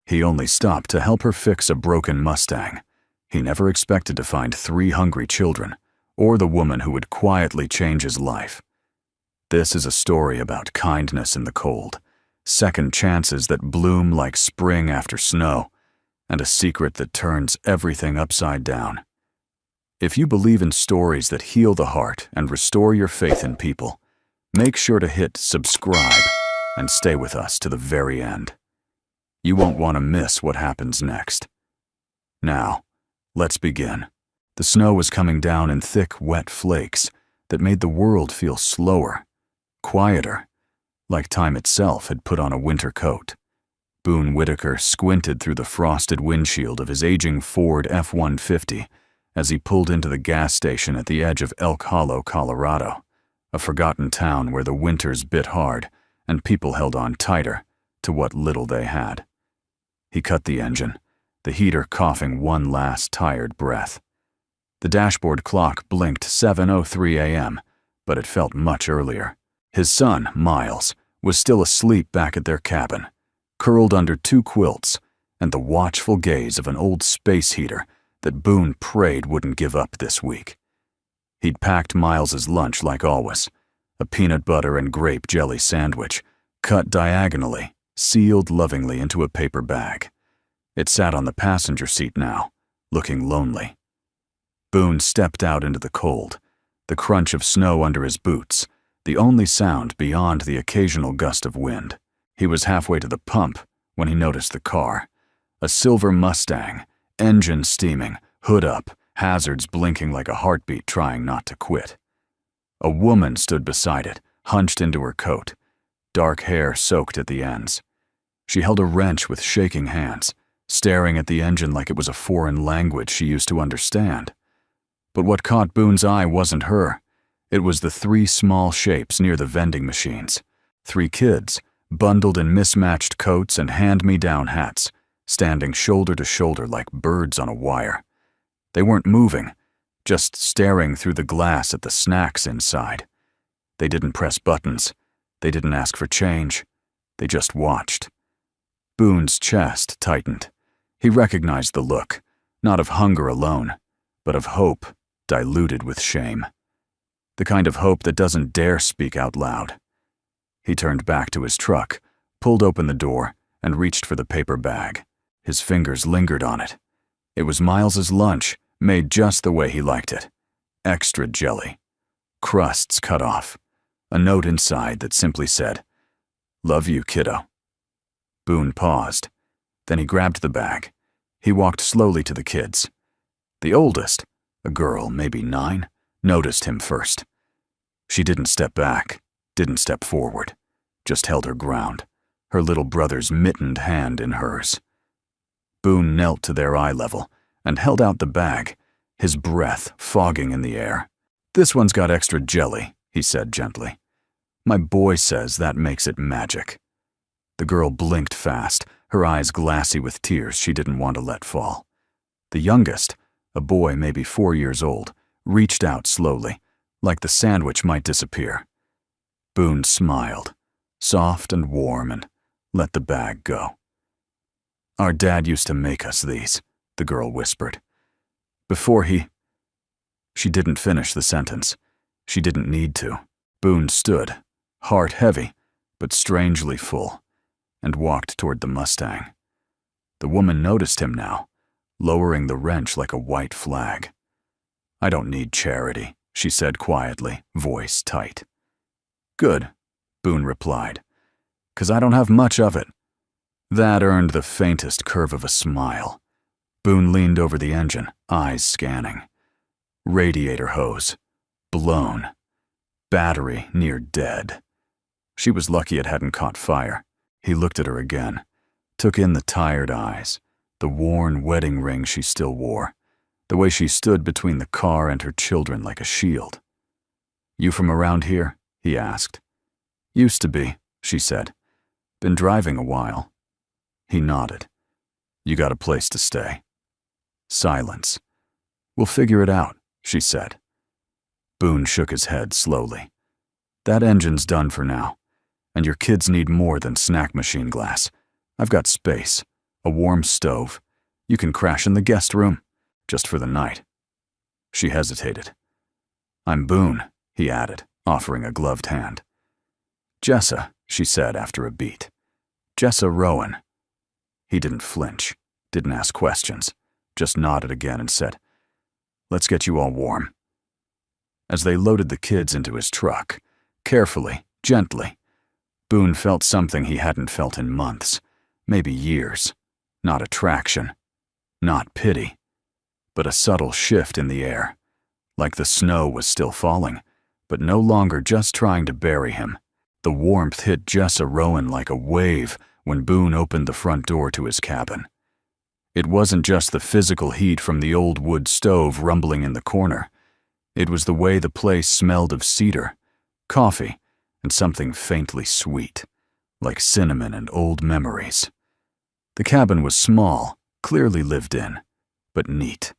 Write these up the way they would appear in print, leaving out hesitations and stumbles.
He only stopped to help her fix a broken Mustang. He never expected to find 3 hungry children, or the woman who would quietly change his life. This is a story about kindness in the cold, second chances that bloom like spring after snow, and a secret that turns everything upside down. If you believe in stories that heal the heart and restore your faith in people, make sure to hit subscribe and stay with us to the very end. You won't want to miss what happens next. Now, let's begin. The snow was coming down in thick, wet flakes that made the world feel slower, quieter, like time itself had put on a winter coat. Boone Whitaker squinted through the frosted windshield of his aging Ford F-150 as he pulled into the gas station at the edge of Elk Hollow, Colorado, a forgotten town where the winters bit hard and people held on tighter to what little they had. He cut the engine, the heater coughing one last tired breath. The dashboard clock blinked 7:03 a.m., but it felt much earlier. His son, Miles, was still asleep back at their cabin, curled under 2 quilts and the watchful gaze of an old space heater that Boone prayed wouldn't give up this week. He'd packed Miles's lunch like always, a peanut butter and grape jelly sandwich, cut diagonally, sealed lovingly into a paper bag. It sat on the passenger seat now, looking lonely. Boone stepped out into the cold, the crunch of snow under his boots, the only sound beyond the occasional gust of wind. He was halfway to the pump when he noticed the car, a silver Mustang, engine steaming, hood up, hazards blinking like a heartbeat trying not to quit. A woman stood beside it, hunched into her coat, dark hair soaked at the ends. She held a wrench with shaking hands, staring at the engine like it was a foreign language she used to understand. But what caught Boone's eye wasn't her. It was the 3 small shapes near the vending machines. 3 kids, bundled in mismatched coats and hand-me-down hats, standing shoulder to shoulder like birds on a wire. They weren't moving, just staring through the glass at the snacks inside. They didn't press buttons. They didn't ask for change. They just watched. Boone's chest tightened. He recognized the look, not of hunger alone, but of hope diluted with shame. The kind of hope that doesn't dare speak out loud. He turned back to his truck, pulled open the door, and reached for the paper bag. His fingers lingered on it. It was Miles's lunch, made just the way he liked it. Extra jelly. Crusts cut off. A note inside that simply said, "Love you, kiddo." Boone paused. Then he grabbed the bag. He walked slowly to the kids. The oldest, a girl, maybe 9, noticed him first. She didn't step back, didn't step forward, just held her ground, her little brother's mittened hand in hers. Boone knelt to their eye level and held out the bag, his breath fogging in the air. "This one's got extra jelly," he said gently. "My boy says that makes it magic." The girl blinked fast, her eyes glassy with tears she didn't want to let fall. The youngest, a boy maybe 4 years old, reached out slowly, like the sandwich might disappear. Boone smiled, soft and warm, and let the bag go. "Our dad used to make us these," the girl whispered. "Before he—" She didn't finish the sentence. She didn't need to. Boone stood, heart heavy, but strangely full, and walked toward the Mustang. The woman noticed him now, lowering the wrench like a white flag. "I don't need charity," she said quietly, voice tight. "Good," Boone replied, "'cause I don't have much of it." That earned the faintest curve of a smile. Boone leaned over the engine, eyes scanning. Radiator hose. Blown. Battery near dead. She was lucky it hadn't caught fire. He looked at her again, took in the tired eyes, the worn wedding ring she still wore, the way she stood between the car and her children like a shield. "You from around here?" he asked. "Used to be," she said. "Been driving a while." He nodded. "You got a place to stay?" Silence. "We'll figure it out," she said. Boone shook his head slowly. "That engine's done for now, and your kids need more than snack machine glass. I've got space, a warm stove. You can crash in the guest room, just for the night." She hesitated. "I'm Boone," he added, offering a gloved hand. "Jessa," she said after a beat. "Jessa Rowan." He didn't flinch, didn't ask questions, just nodded again and said, "Let's get you all warm." As they loaded the kids into his truck, carefully, gently, Boone felt something he hadn't felt in months, maybe years. Not attraction, not pity, but a subtle shift in the air, like the snow was still falling, but no longer just trying to bury him. The warmth hit Jessa Rowan like a wave when Boone opened the front door to his cabin. It wasn't just the physical heat from the old wood stove rumbling in the corner. It was the way the place smelled of cedar, coffee, and something faintly sweet, like cinnamon and old memories. The cabin was small, clearly lived in, but neat.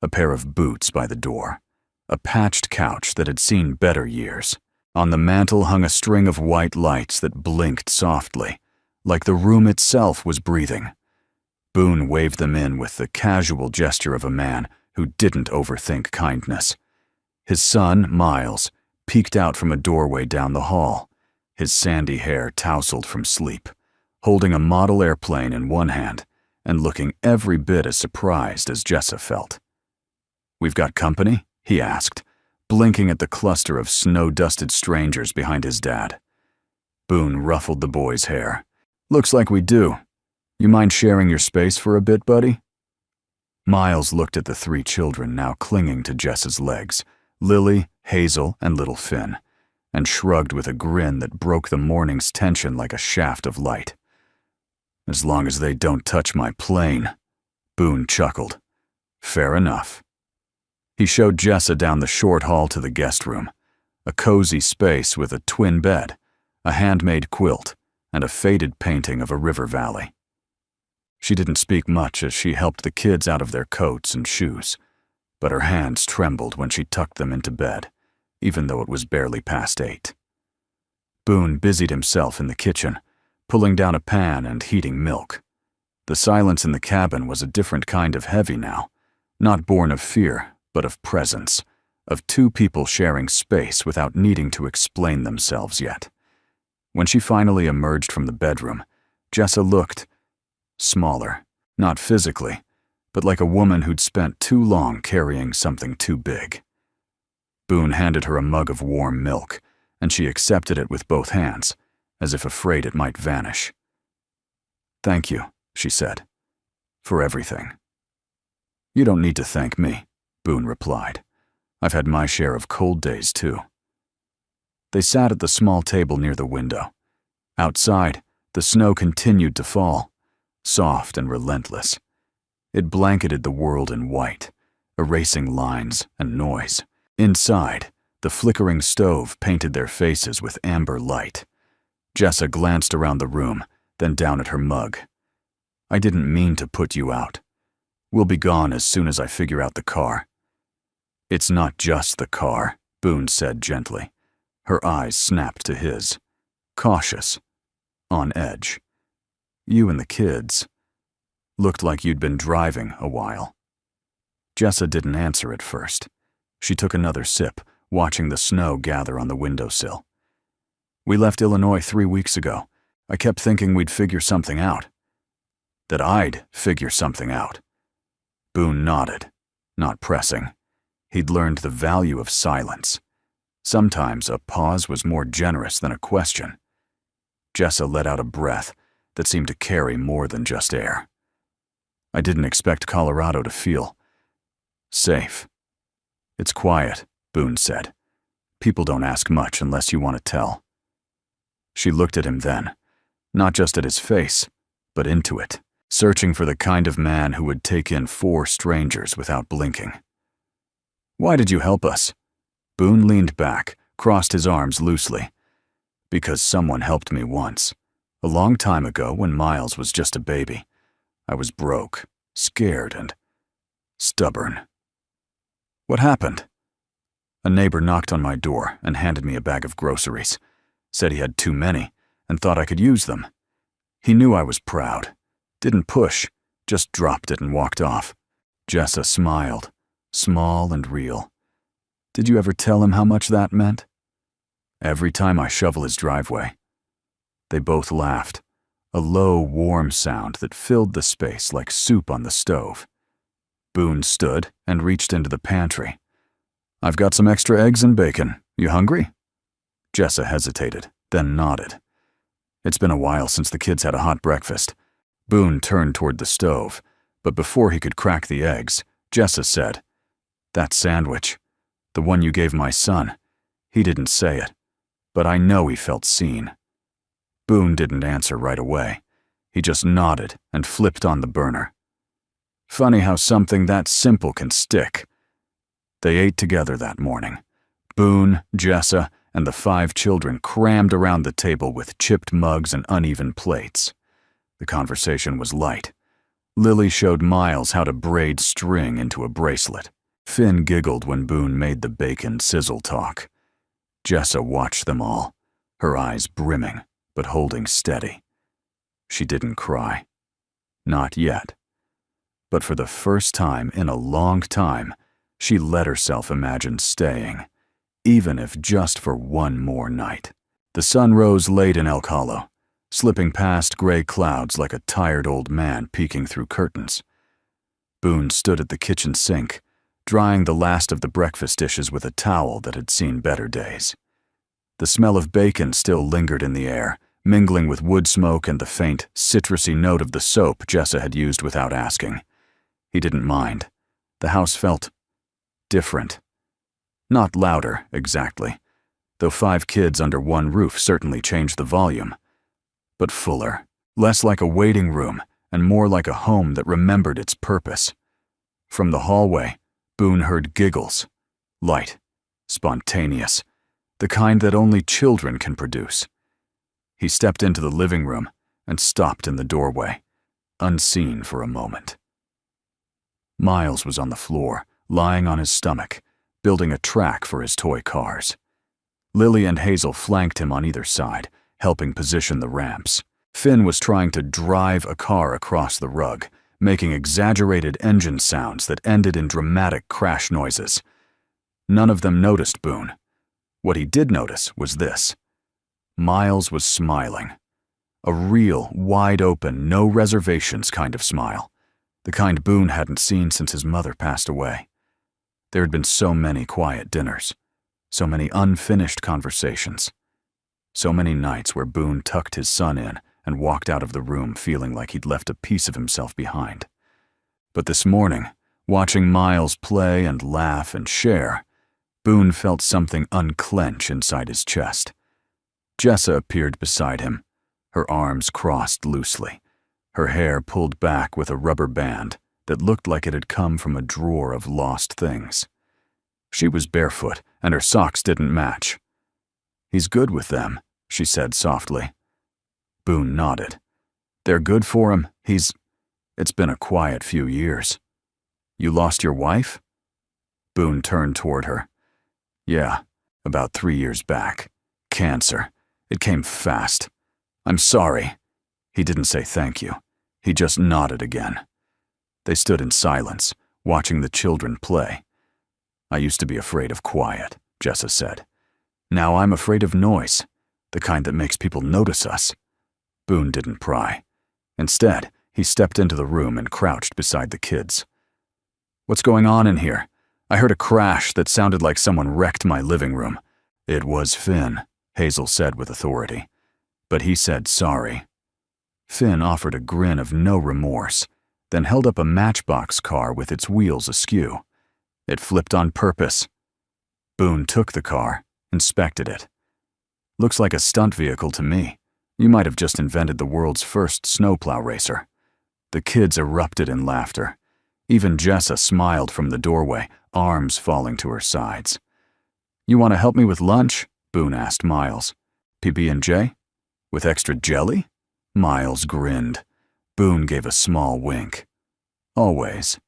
A pair of boots by the door, a patched couch that had seen better years. On the mantel hung a string of white lights that blinked softly, like the room itself was breathing. Boone waved them in with the casual gesture of a man who didn't overthink kindness. His son, Miles, peeked out from a doorway down the hall, his sandy hair tousled from sleep, holding a model airplane in one hand and looking every bit as surprised as Jessa felt. "We've got company?" he asked, blinking at the cluster of snow-dusted strangers behind his dad. Boone ruffled the boy's hair. "Looks like we do. You mind sharing your space for a bit, buddy?" Miles looked at the three children now clinging to Jessa's legs, Lily, Hazel, and little Finn, and shrugged with a grin that broke the morning's tension like a shaft of light. "As long as they don't touch my plane," Boone chuckled. "Fair enough." He showed Jessa down the short hall to the guest room, a cozy space with a twin bed, a handmade quilt, and a faded painting of a river valley. She didn't speak much as she helped the kids out of their coats and shoes, but her hands trembled when she tucked them into bed, even though it was barely past 8. Boone busied himself in the kitchen, pulling down a pan and heating milk. The silence in the cabin was a different kind of heavy now, not born of fear, but of presence, of two people sharing space without needing to explain themselves yet. When she finally emerged from the bedroom, Jessa looked smaller, not physically, but like a woman who'd spent too long carrying something too big. Boone handed her a mug of warm milk, and she accepted it with both hands, as if afraid it might vanish. "Thank you," she said, "for everything." "You don't need to thank me," Boone replied. "I've had my share of cold days, too." They sat at the small table near the window. Outside, the snow continued to fall, soft and relentless. It blanketed the world in white, erasing lines and noise. Inside, the flickering stove painted their faces with amber light. Jessa glanced around the room, then down at her mug. "I didn't mean to put you out. We'll be gone as soon as I figure out the car." "It's not just the car," Boone said gently. Her eyes snapped to his, cautious, on edge. "You and the kids. Looked like you'd been driving a while." Jessa didn't answer at first. She took another sip, watching the snow gather on the windowsill. "We left Illinois 3 weeks ago. I kept thinking we'd figure something out. That I'd figure something out." Boone nodded, not pressing. He'd learned the value of silence. Sometimes a pause was more generous than a question. Jessa let out a breath that seemed to carry more than just air. "I didn't expect Colorado to feel safe." "It's quiet," Boone said. "People don't ask much unless you want to tell." She looked at him then, not just at his face, but into it, searching for the kind of man who would take in 4 strangers without blinking. "Why did you help us?" Boone leaned back, crossed his arms loosely. "Because someone helped me once. A long time ago when Miles was just a baby. I was broke, scared, and stubborn." "What happened?" "A neighbor knocked on my door and handed me a bag of groceries. Said he had too many and thought I could use them. He knew I was proud. Didn't push, just dropped it and walked off. Jessa smiled, small and real. Did you ever tell him how much that meant? Every time I shovel his driveway. They both laughed, a low, warm sound that filled the space like soup on the stove. Boone stood and reached into the pantry. I've got some extra eggs and bacon. You hungry? Jessa hesitated, then nodded. It's been a while since the kids had a hot breakfast. Boone turned toward the stove, but before he could crack the eggs, Jessa said, "That sandwich, the one you gave my son, he didn't say it, but I know he felt seen." Boone didn't answer right away. He just nodded and flipped on the burner. Funny how something that simple can stick. They ate together that morning. Boone, Jessa, and the 5 children crammed around the table with chipped mugs and uneven plates. The conversation was light. Lily showed Miles how to braid string into a bracelet. Finn giggled when Boone made the bacon sizzle talk. Jessa watched them all, her eyes brimming, but holding steady. She didn't cry. Not yet. But for the first time in a long time, she let herself imagine staying, even if just for one more night. The sun rose late in Elk Hollow, slipping past gray clouds like a tired old man peeking through curtains. Boone stood at the kitchen sink, drying the last of the breakfast dishes with a towel that had seen better days. The smell of bacon still lingered in the air, mingling with wood smoke and the faint, citrusy note of the soap Jessa had used without asking. He didn't mind. The house felt different. Not louder, exactly, though 5 kids under one roof certainly changed the volume. But fuller, less like a waiting room and more like a home that remembered its purpose. From the hallway, Boone heard giggles, light, spontaneous, the kind that only children can produce. He stepped into the living room and stopped in the doorway, unseen for a moment. Miles was on the floor, lying on his stomach, building a track for his toy cars. Lily and Hazel flanked him on either side, helping position the ramps. Finn was trying to drive a car across the rug, making exaggerated engine sounds that ended in dramatic crash noises. None of them noticed Boone. What he did notice was this. Miles was smiling. A real, wide-open, no reservations kind of smile. The kind Boone hadn't seen since his mother passed away. There had been so many quiet dinners, so many unfinished conversations, so many nights where Boone tucked his son in and walked out of the room feeling like he'd left a piece of himself behind. But this morning, watching Miles play and laugh and share, Boone felt something unclench inside his chest. Jessa appeared beside him, her arms crossed loosely, her hair pulled back with a rubber band that looked like it had come from a drawer of lost things. She was barefoot, and her socks didn't match. "He's good with them," she said softly. Boone nodded. "They're good for him. It's been a quiet few years." "You lost your wife?" Boone turned toward her. "Yeah, about 3 years back. Cancer. It came fast. I'm sorry." He didn't say thank you. He just nodded again. They stood in silence, watching the children play. "I used to be afraid of quiet," Jessa said. "Now I'm afraid of noise, the kind that makes people notice us." Boone didn't pry. Instead, he stepped into the room and crouched beside the kids. "What's going on in here? I heard a crash that sounded like someone wrecked my living room." "It was Finn," Hazel said with authority. "But he said sorry." Finn offered a grin of no remorse, then held up a matchbox car with its wheels askew. "It flipped on purpose." Boone took the car, inspected it. "Looks like a stunt vehicle to me. You might have just invented the world's first snowplow racer." The kids erupted in laughter. Even Jessa smiled from the doorway, arms falling to her sides. "You want to help me with lunch?" Boone asked Miles. "PB&J? With extra jelly?" Miles grinned. Boone gave a small wink. "Always."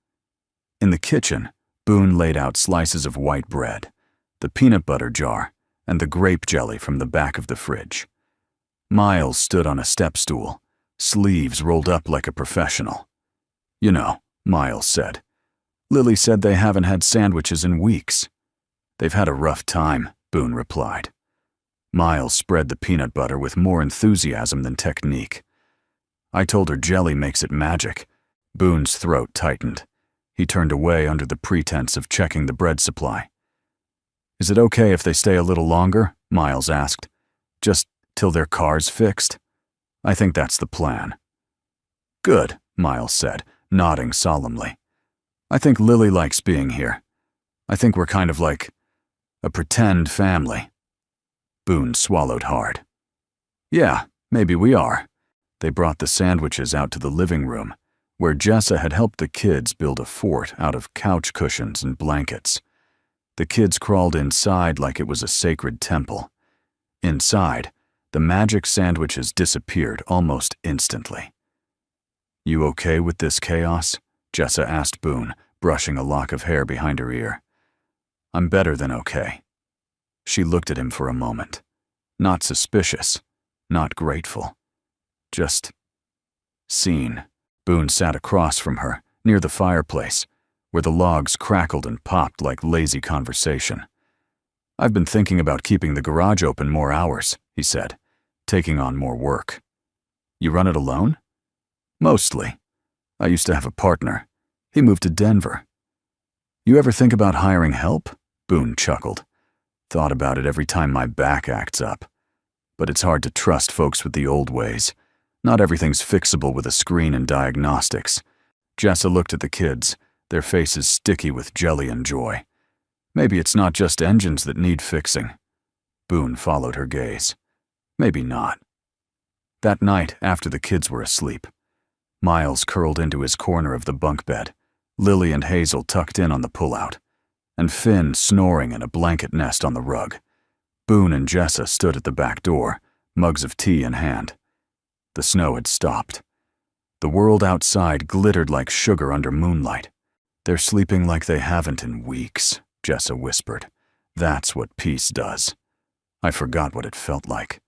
In the kitchen, Boone laid out slices of white bread, the peanut butter jar, and the grape jelly from the back of the fridge. Miles stood on a step stool, sleeves rolled up like a professional. "You know," Miles said. "Lily said they haven't had sandwiches in weeks." "They've had a rough time," Boone replied. Miles spread the peanut butter with more enthusiasm than technique. "I told her jelly makes it magic." Boone's throat tightened. He turned away under the pretense of checking the bread supply. "Is it okay if they stay a little longer?" Miles asked. "Just till their car's fixed?" "I think that's the plan." "Good," Miles said, nodding solemnly. "I think Lily likes being here. I think we're kind of like a pretend family." Boone swallowed hard. "Yeah, maybe we are." They brought the sandwiches out to the living room, where Jessa had helped the kids build a fort out of couch cushions and blankets. The kids crawled inside like it was a sacred temple. Inside, the magic sandwiches disappeared almost instantly. "You okay with this chaos?" Jessa asked Boone, brushing a lock of hair behind her ear. "I'm better than okay." She looked at him for a moment. Not suspicious, not grateful. Just seen. Boone sat across from her, near the fireplace, where the logs crackled and popped like lazy conversation. "I've been thinking about keeping the garage open more hours," he said, "taking on more work." "You run it alone?" "Mostly. I used to have a partner. He moved to Denver." "You ever think about hiring help?" Boone chuckled. "Thought about it every time my back acts up. But it's hard to trust folks with the old ways. Not everything's fixable with a screen and diagnostics." Jessa looked at the kids, their faces sticky with jelly and joy. "Maybe it's not just engines that need fixing." Boone followed her gaze. "Maybe not." That night, after the kids were asleep, Miles curled into his corner of the bunk bed, Lily and Hazel tucked in on the pullout, and Finn snoring in a blanket nest on the rug. Boone and Jessa stood at the back door, mugs of tea in hand. The snow had stopped. The world outside glittered like sugar under moonlight. "They're sleeping like they haven't in weeks," Jessa whispered. "That's what peace does." I forgot what it felt like.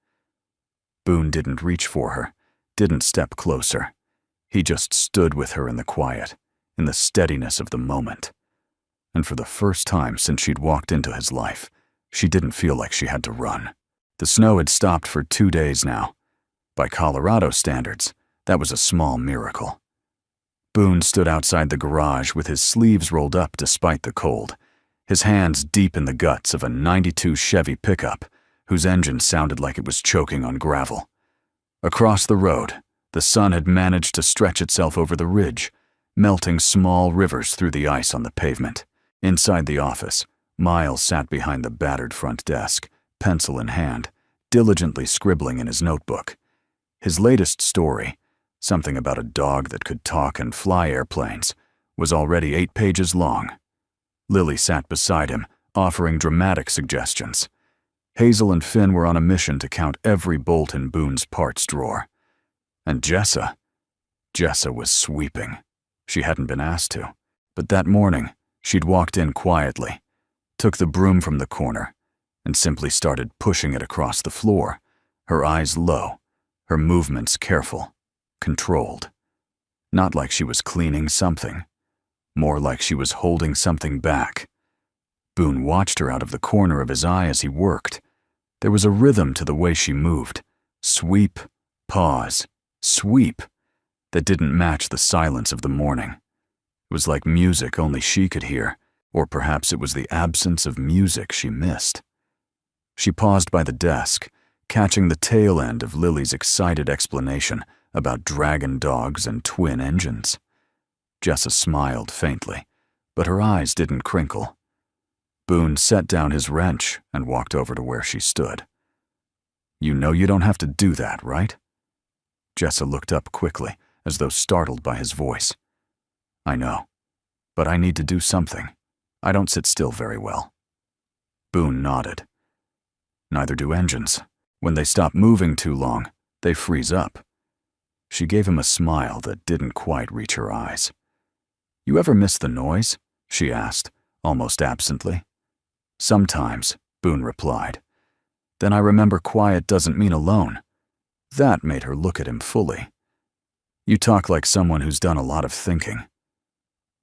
Boone didn't reach for her, didn't step closer. He just stood with her in the quiet, in the steadiness of the moment. And for the first time since she'd walked into his life, she didn't feel like she had to run. The snow had stopped for 2 days now. By Colorado standards, that was a small miracle. Boone stood outside the garage with his sleeves rolled up despite the cold, his hands deep in the guts of a '92 Chevy pickup whose engine sounded like it was choking on gravel. Across the road, the sun had managed to stretch itself over the ridge, melting small rivers through the ice on the pavement. Inside the office, Miles sat behind the battered front desk, pencil in hand, diligently scribbling in his notebook. His latest story, something about a dog that could talk and fly airplanes, was already 8 pages long. Lily sat beside him, offering dramatic suggestions. Hazel and Finn were on a mission to count every bolt in Boone's parts drawer. And Jessa was sweeping. She hadn't been asked to. But that morning, she'd walked in quietly, took the broom from the corner, and simply started pushing it across the floor, her eyes low, her movements careful, controlled. Not like she was cleaning something, more like she was holding something back. Boone watched her out of the corner of his eye as he worked. There was a rhythm to the way she moved. Sweep, pause, sweep, that didn't match the silence of the morning. It was like music only she could hear, or perhaps it was the absence of music she missed. She paused by the desk, catching the tail end of Lily's excited explanation about dragon dogs and twin engines. Jessa smiled faintly, but her eyes didn't crinkle. Boone set down his wrench and walked over to where she stood. "You know you don't have to do that, right?" Jessa looked up quickly, as though startled by his voice. "I know, but I need to do something. I don't sit still very well." Boone nodded. "Neither do engines. When they stop moving too long, they freeze up." She gave him a smile that didn't quite reach her eyes. "You ever miss the noise?" she asked, almost absently. "Sometimes," Boone replied. "Then I remember quiet doesn't mean alone." That made her look at him fully. You talk like someone who's done a lot of thinking.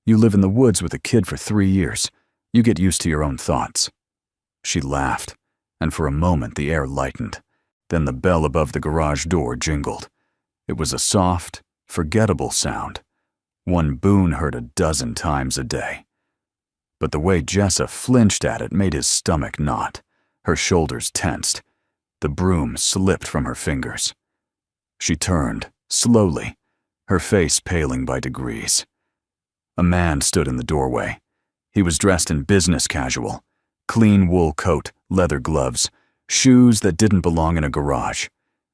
You live in the woods with a kid for 3 years. You get used to your own thoughts." She laughed, and for a moment the air lightened. Then the bell above the garage door jingled. It was a soft, forgettable sound, one Boone heard a dozen times a day. But the way Jessa flinched at it made his stomach knot. Her shoulders tensed. The broom slipped from her fingers. She turned, slowly, her face paling by degrees. A man stood in the doorway. He was dressed in business casual, clean wool coat, leather gloves, shoes that didn't belong in a garage.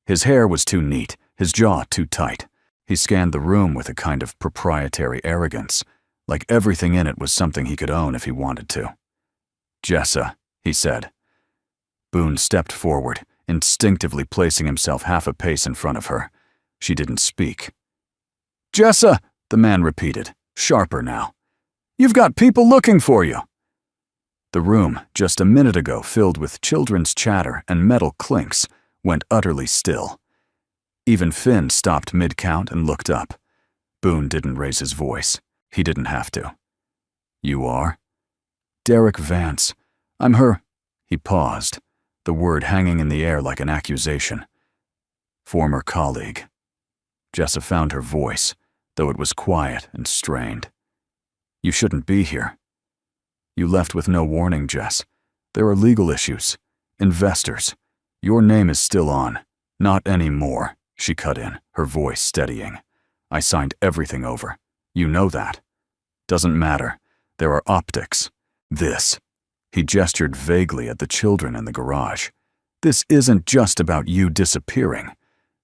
His hair was too neat, his jaw too tight. He scanned the room with a kind of proprietary arrogance, like everything in it was something he could own if he wanted to. "Jessa," he said. Boone stepped forward, instinctively placing himself half a pace in front of her. She didn't speak. "Jessa," the man repeated, sharper now. "You've got people looking for you." The room, just a minute ago filled with children's chatter and metal clinks, went utterly still. Even Finn stopped mid-count and looked up. Boone didn't raise his voice. He didn't have to. "You are?" "Derek Vance. I'm her—" He paused, the word hanging in the air like an accusation. "Former colleague." Jessa found her voice, though it was quiet and strained. "You shouldn't be here." "You left with no warning, Jess. There are legal issues. Investors. Your name is still on." "Not anymore," she cut in, her voice steadying. "I signed everything over. You know that." "Doesn't matter. There are optics. This." He gestured vaguely at the children in the garage. "This isn't just about you disappearing.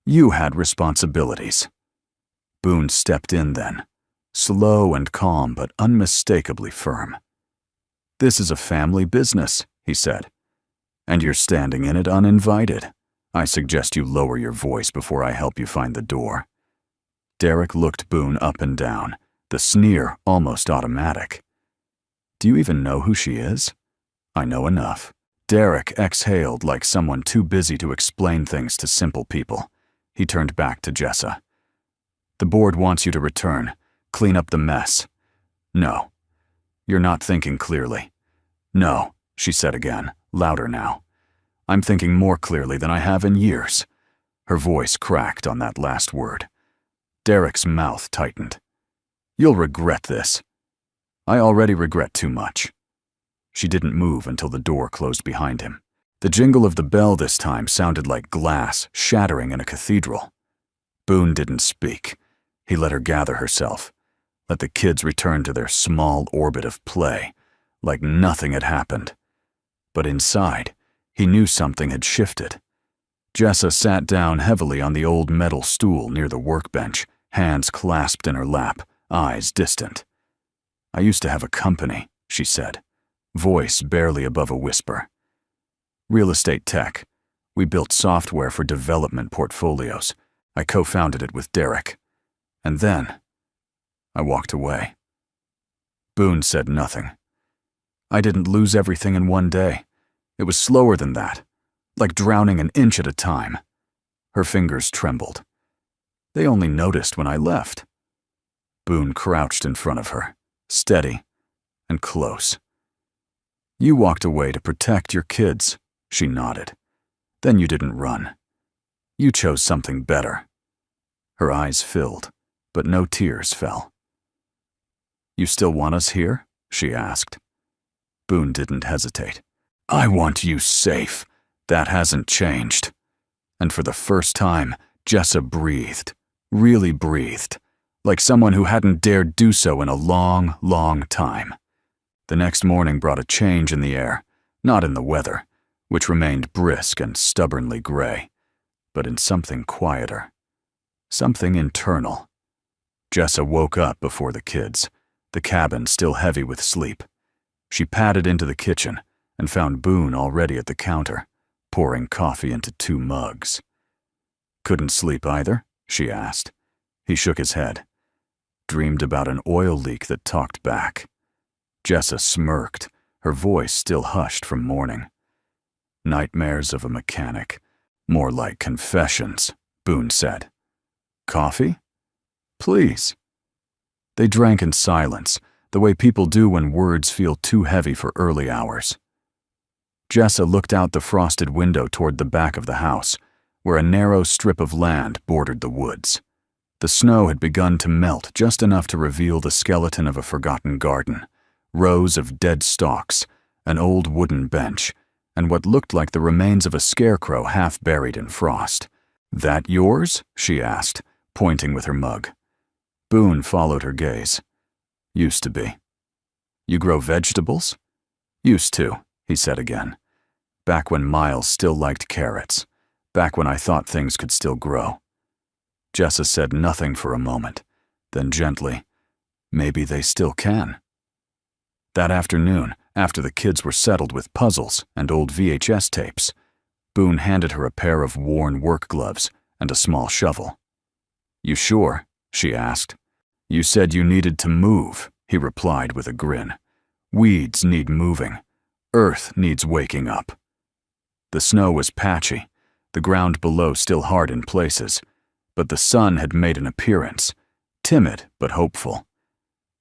You had responsibilities." Boone stepped in then, slow and calm but unmistakably firm. "This is a family business," he said, "and you're standing in it uninvited. I suggest you lower your voice before I help you find the door." Derek looked Boone up and down, the sneer almost automatic. "Do you even know who she is?" "I know enough." Derek exhaled like someone too busy to explain things to simple people. He turned back to Jessa. "The board wants you to return, clean up the mess." "No." "You're not thinking clearly." "No," she said again, louder now. "I'm thinking more clearly than I have in years." Her voice cracked on that last word. Derek's mouth tightened. "You'll regret this." "I already regret too much." She didn't move until the door closed behind him. The jingle of the bell this time sounded like glass shattering in a cathedral. Boone didn't speak. He let her gather herself, let the kids return to their small orbit of play, like nothing had happened. But inside, he knew something had shifted. Jessa sat down heavily on the old metal stool near the workbench, hands clasped in her lap, eyes distant. "I used to have a company," she said, voice barely above a whisper. "Real estate tech. We built software for development portfolios. I co-founded it with Derek. And then I walked away." Boone said nothing. "I didn't lose everything in one day. It was slower than that, like drowning an inch at a time." Her fingers trembled. "They only noticed when I left." Boone crouched in front of her, steady and close. "You walked away to protect your kids," she nodded. "Then you didn't run. You chose something better." Her eyes filled, but no tears fell. "You still want us here?" she asked. Boone didn't hesitate. "I want you safe. That hasn't changed." And for the first time, Jessa breathed, really breathed, like someone who hadn't dared do so in a long, long time. The next morning brought a change in the air, not in the weather, which remained brisk and stubbornly gray, but in something quieter, something internal. Jessa woke up before the kids, the cabin still heavy with sleep. She padded into the kitchen and found Boone already at the counter, pouring coffee into 2 mugs. "Couldn't sleep either?" she asked. He shook his head. "Dreamed about an oil leak that talked back." Jessa smirked, her voice still hushed from mourning. "Nightmares of a mechanic. More like confessions," Boone said. "Coffee?" Please." They drank in silence, the way people do when words feel too heavy for early hours. Jessa looked out the frosted window toward the back of the house, where a narrow strip of land bordered the woods. The snow had begun to melt just enough to reveal the skeleton of a forgotten garden, rows of dead stalks, an old wooden bench, and what looked like the remains of a scarecrow half buried in frost. "That yours?" she asked, pointing with her mug. Boone followed her gaze. "Used to be." "You grow vegetables?" "Used to," he said again. "Back when Miles still liked carrots. Back when I thought things could still grow." Jessa said nothing for a moment, then gently, "Maybe they still can." That afternoon, after the kids were settled with puzzles and old VHS tapes, Boone handed her a pair of worn work gloves and a small shovel. "You sure?" she asked. "You said you needed to move," he replied with a grin. "Weeds need moving. Earth needs waking up." The snow was patchy, the ground below still hard in places, but the sun had made an appearance, timid but hopeful.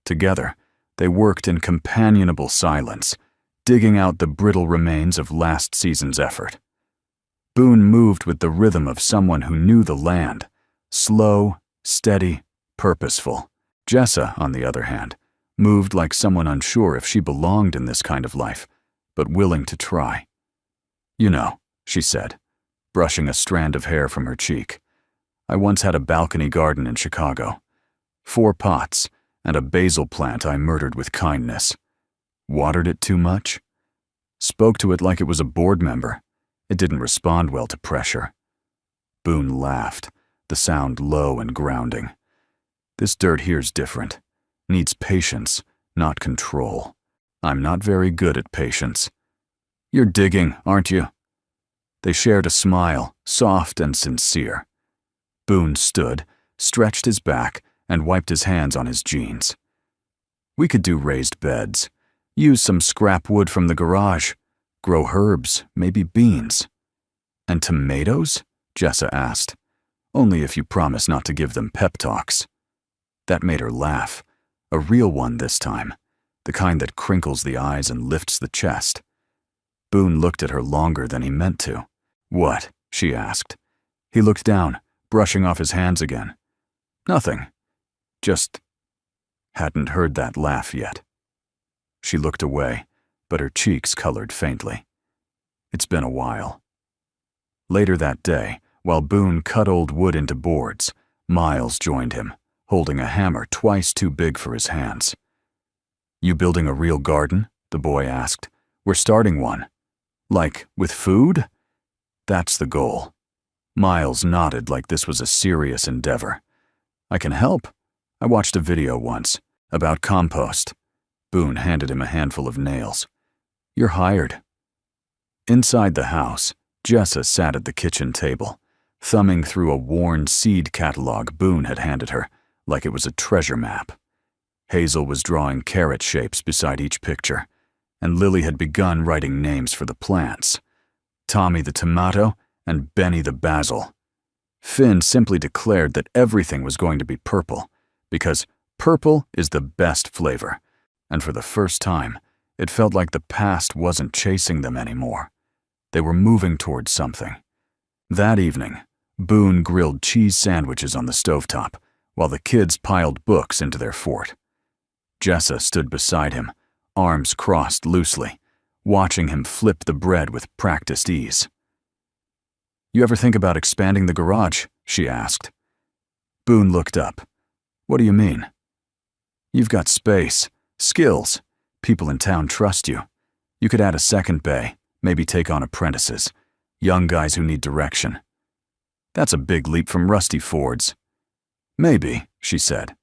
Together, they worked in companionable silence, digging out the brittle remains of last season's effort. Boone moved with the rhythm of someone who knew the land, slow, steady, purposeful. Jessa, on the other hand, moved like someone unsure if she belonged in this kind of life, but willing to try. "You know," she said, brushing a strand of hair from her cheek, "I once had a balcony garden in Chicago. 4 pots, and a basil plant I murdered with kindness. Watered it too much? Spoke to it like it was a board member. It didn't respond well to pressure." Boone laughed, the sound low and grounding. "This dirt here's different. Needs patience, not control. I'm not very good at patience." "You're digging, aren't you?" They shared a smile, soft and sincere. Boone stood, stretched his back, and wiped his hands on his jeans. "We could do raised beds, use some scrap wood from the garage, grow herbs, maybe beans." "And tomatoes?" Jessa asked. "Only if you promise not to give them pep talks." That made her laugh, a real one this time, the kind that crinkles the eyes and lifts the chest. Boone looked at her longer than he meant to. "What?" she asked. He looked down, brushing off his hands again. "Nothing. Just..." Hadn't heard that laugh yet. She looked away, but her cheeks colored faintly. It's been a while. Later that day, while Boone cut old wood into boards, Miles joined him, holding a hammer twice too big for his hands. "You building a real garden?" the boy asked. "We're starting one." "Like, with food?" "That's the goal." Miles nodded like this was a serious endeavor. "I can help. I watched a video once, about compost." Boone handed him a handful of nails. "You're hired." Inside the house, Jessa sat at the kitchen table, thumbing through a worn seed catalog Boone had handed her, like it was a treasure map. Hazel was drawing carrot shapes beside each picture, and Lily had begun writing names for the plants. Tommy the tomato and Benny the basil. Finn simply declared that everything was going to be purple, because purple is the best flavor, and for the first time, it felt like the past wasn't chasing them anymore. They were moving towards something. That evening, Boone grilled cheese sandwiches on the stovetop, while the kids piled books into their fort. Jessa stood beside him, arms crossed loosely, watching him flip the bread with practiced ease. "You ever think about expanding the garage?" she asked. Boone looked up. "What do you mean?" "You've got space, skills. People in town trust you. You could add a second bay, maybe take on apprentices, young guys who need direction." "That's a big leap from rusty Fords." "Maybe," she said,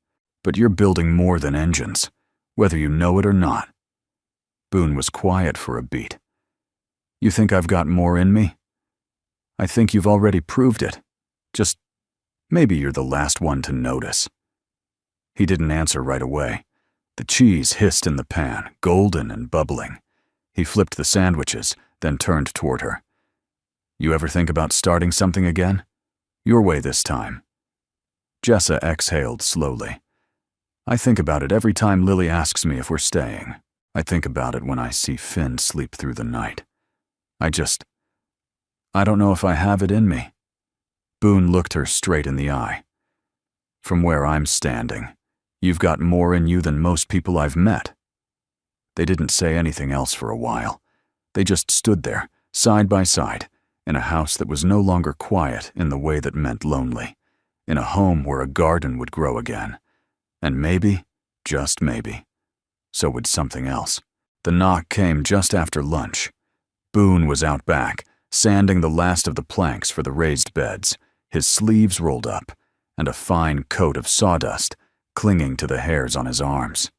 "but you're building more than engines, whether you know it or not." Boone was quiet for a beat. "You think I've got more in me?" "I think you've already proved it. Just maybe you're the last one to notice." He didn't answer right away. The cheese hissed in the pan, golden and bubbling. He flipped the sandwiches, then turned toward her. "You ever think about starting something again? Your way this time." Jessa exhaled slowly. I think about it every time Lily asks me if we're staying. I think about it when I see Finn sleep through the night. I don't know if I have it in me. Boone looked her straight in the eye. From where I'm standing, you've got more in you than most people I've met. They didn't say anything else for a while. They just stood there, side by side, in a house that was no longer quiet in the way that meant lonely, in a home where a garden would grow again. And maybe, just maybe, so would something else. The knock came just after lunch. Boone was out back, sanding the last of the planks for the raised beds, his sleeves rolled up, and a fine coat of sawdust clinging to the hairs on his arms.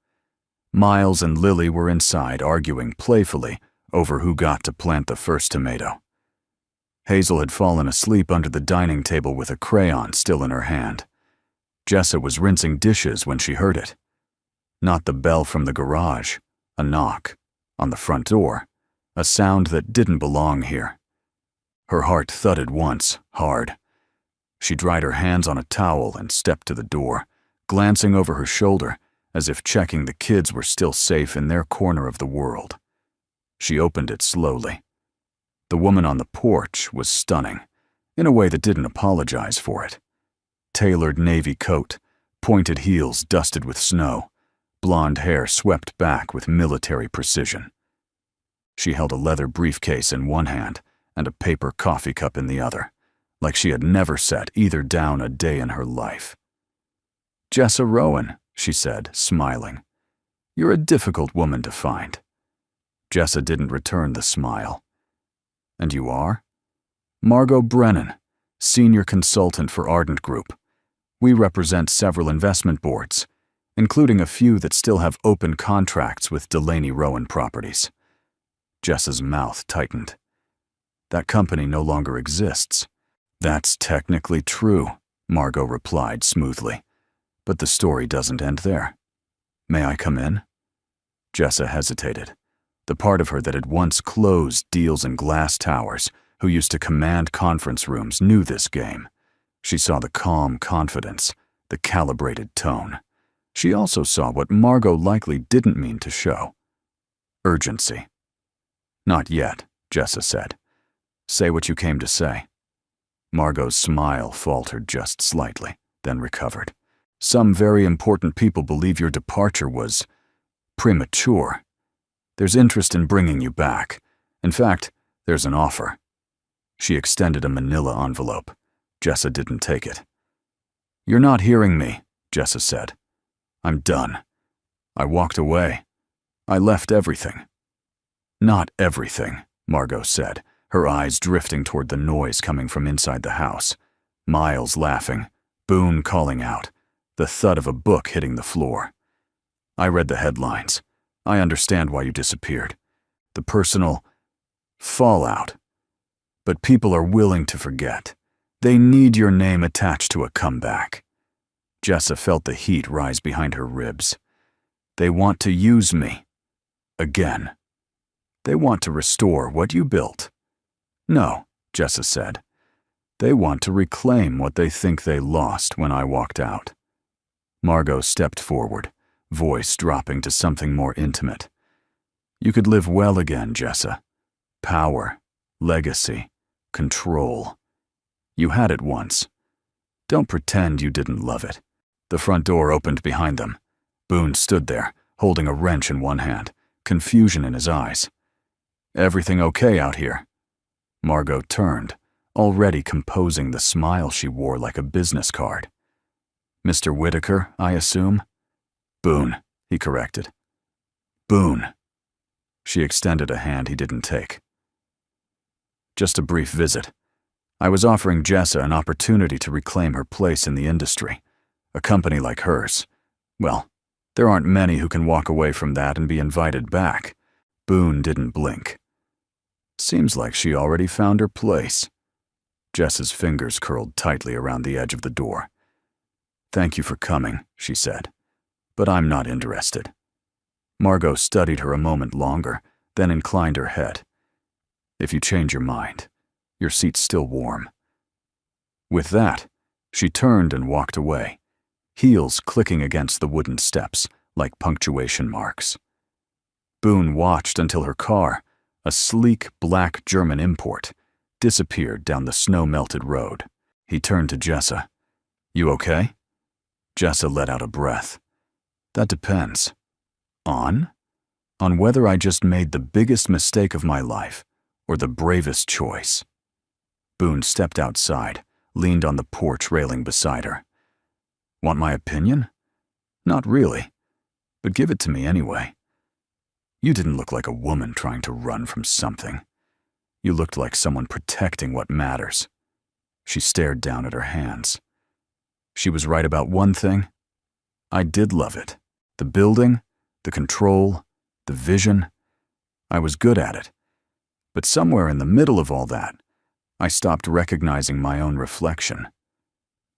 Miles and Lily were inside arguing playfully over who got to plant the first tomato. Hazel had fallen asleep under the dining table with a crayon still in her hand. Jessa was rinsing dishes when she heard it. Not the bell from the garage, a knock, on the front door, a sound that didn't belong here. Her heart thudded once, hard. She dried her hands on a towel and stepped to the door, glancing over her shoulder as if checking the kids were still safe in their corner of the world. She opened it slowly. The woman on the porch was stunning, in a way that didn't apologize for it. Tailored navy coat, pointed heels dusted with snow, blonde hair swept back with military precision. She held a leather briefcase in one hand and a paper coffee cup in the other, like she had never set either down a day in her life. "Jessa Rowan," she said, smiling. "You're a difficult woman to find." Jessa didn't return the smile. "And you are?" "Margot Brennan, senior consultant for Ardent Group. We represent several investment boards, including a few that still have open contracts with Delaney Rowan Properties." Jessa's mouth tightened. "That company no longer exists." "That's technically true," Margot replied smoothly. "But the story doesn't end there. May I come in?" Jessa hesitated. The part of her that had once closed deals in glass towers, who used to command conference rooms, knew this game. She saw the calm confidence, the calibrated tone. She also saw what Margot likely didn't mean to show. Urgency. "Not yet," Jessa said. "Say what you came to say." Margot's smile faltered just slightly, then recovered. "Some very important people believe your departure was premature. There's interest in bringing you back. In fact, there's an offer." She extended a manila envelope. Jessa didn't take it. "You're not hearing me," Jessa said. "I'm done. I walked away. I left everything." "Not everything," Margot said, her eyes drifting toward the noise coming from inside the house. Miles laughing, Boone calling out, the thud of a book hitting the floor. "I read the headlines. I understand why you disappeared. The personal fallout. But people are willing to forget. They need your name attached to a comeback." Jessa felt the heat rise behind her ribs. "They want to use me. Again. They want to restore what you built." "No," Jessa said. "They want to reclaim what they think they lost when I walked out." Margot stepped forward, voice dropping to something more intimate. "You could live well again, Jessa. Power, legacy, control. You had it once. Don't pretend you didn't love it." The front door opened behind them. Boone stood there, holding a wrench in one hand, confusion in his eyes. "Everything okay out here?" Margot turned, already composing the smile she wore like a business card. "Mr. Whitaker, I assume?" "Boone," he corrected. "Boone." She extended a hand he didn't take. "Just a brief visit. I was offering Jessa an opportunity to reclaim her place in the industry. A company like hers. Well, there aren't many who can walk away from that and be invited back." Boone didn't blink. "Seems like she already found her place." Jessa's fingers curled tightly around the edge of the door. "Thank you for coming," she said. "But I'm not interested." Margot studied her a moment longer, then inclined her head. "If you change your mind, your seat's still warm." With that, She turned and walked away, heels clicking against the wooden steps like punctuation marks. Boone watched until her car, a sleek black German import, disappeared down the snow-melted road. He turned to Jessa. "You okay?" Jessa let out a breath. "That depends. On? On whether I just made the biggest mistake of my life or the bravest choice." Boone stepped outside, leaned on the porch railing beside her. "Want my opinion? Not really, but give it to me anyway. You didn't look like a woman trying to run from something. You looked like someone protecting what matters." She stared down at her hands. She was right about one thing. I did love it. The building, the control, the vision. I was good at it. But somewhere in the middle of all that, I stopped recognizing my own reflection.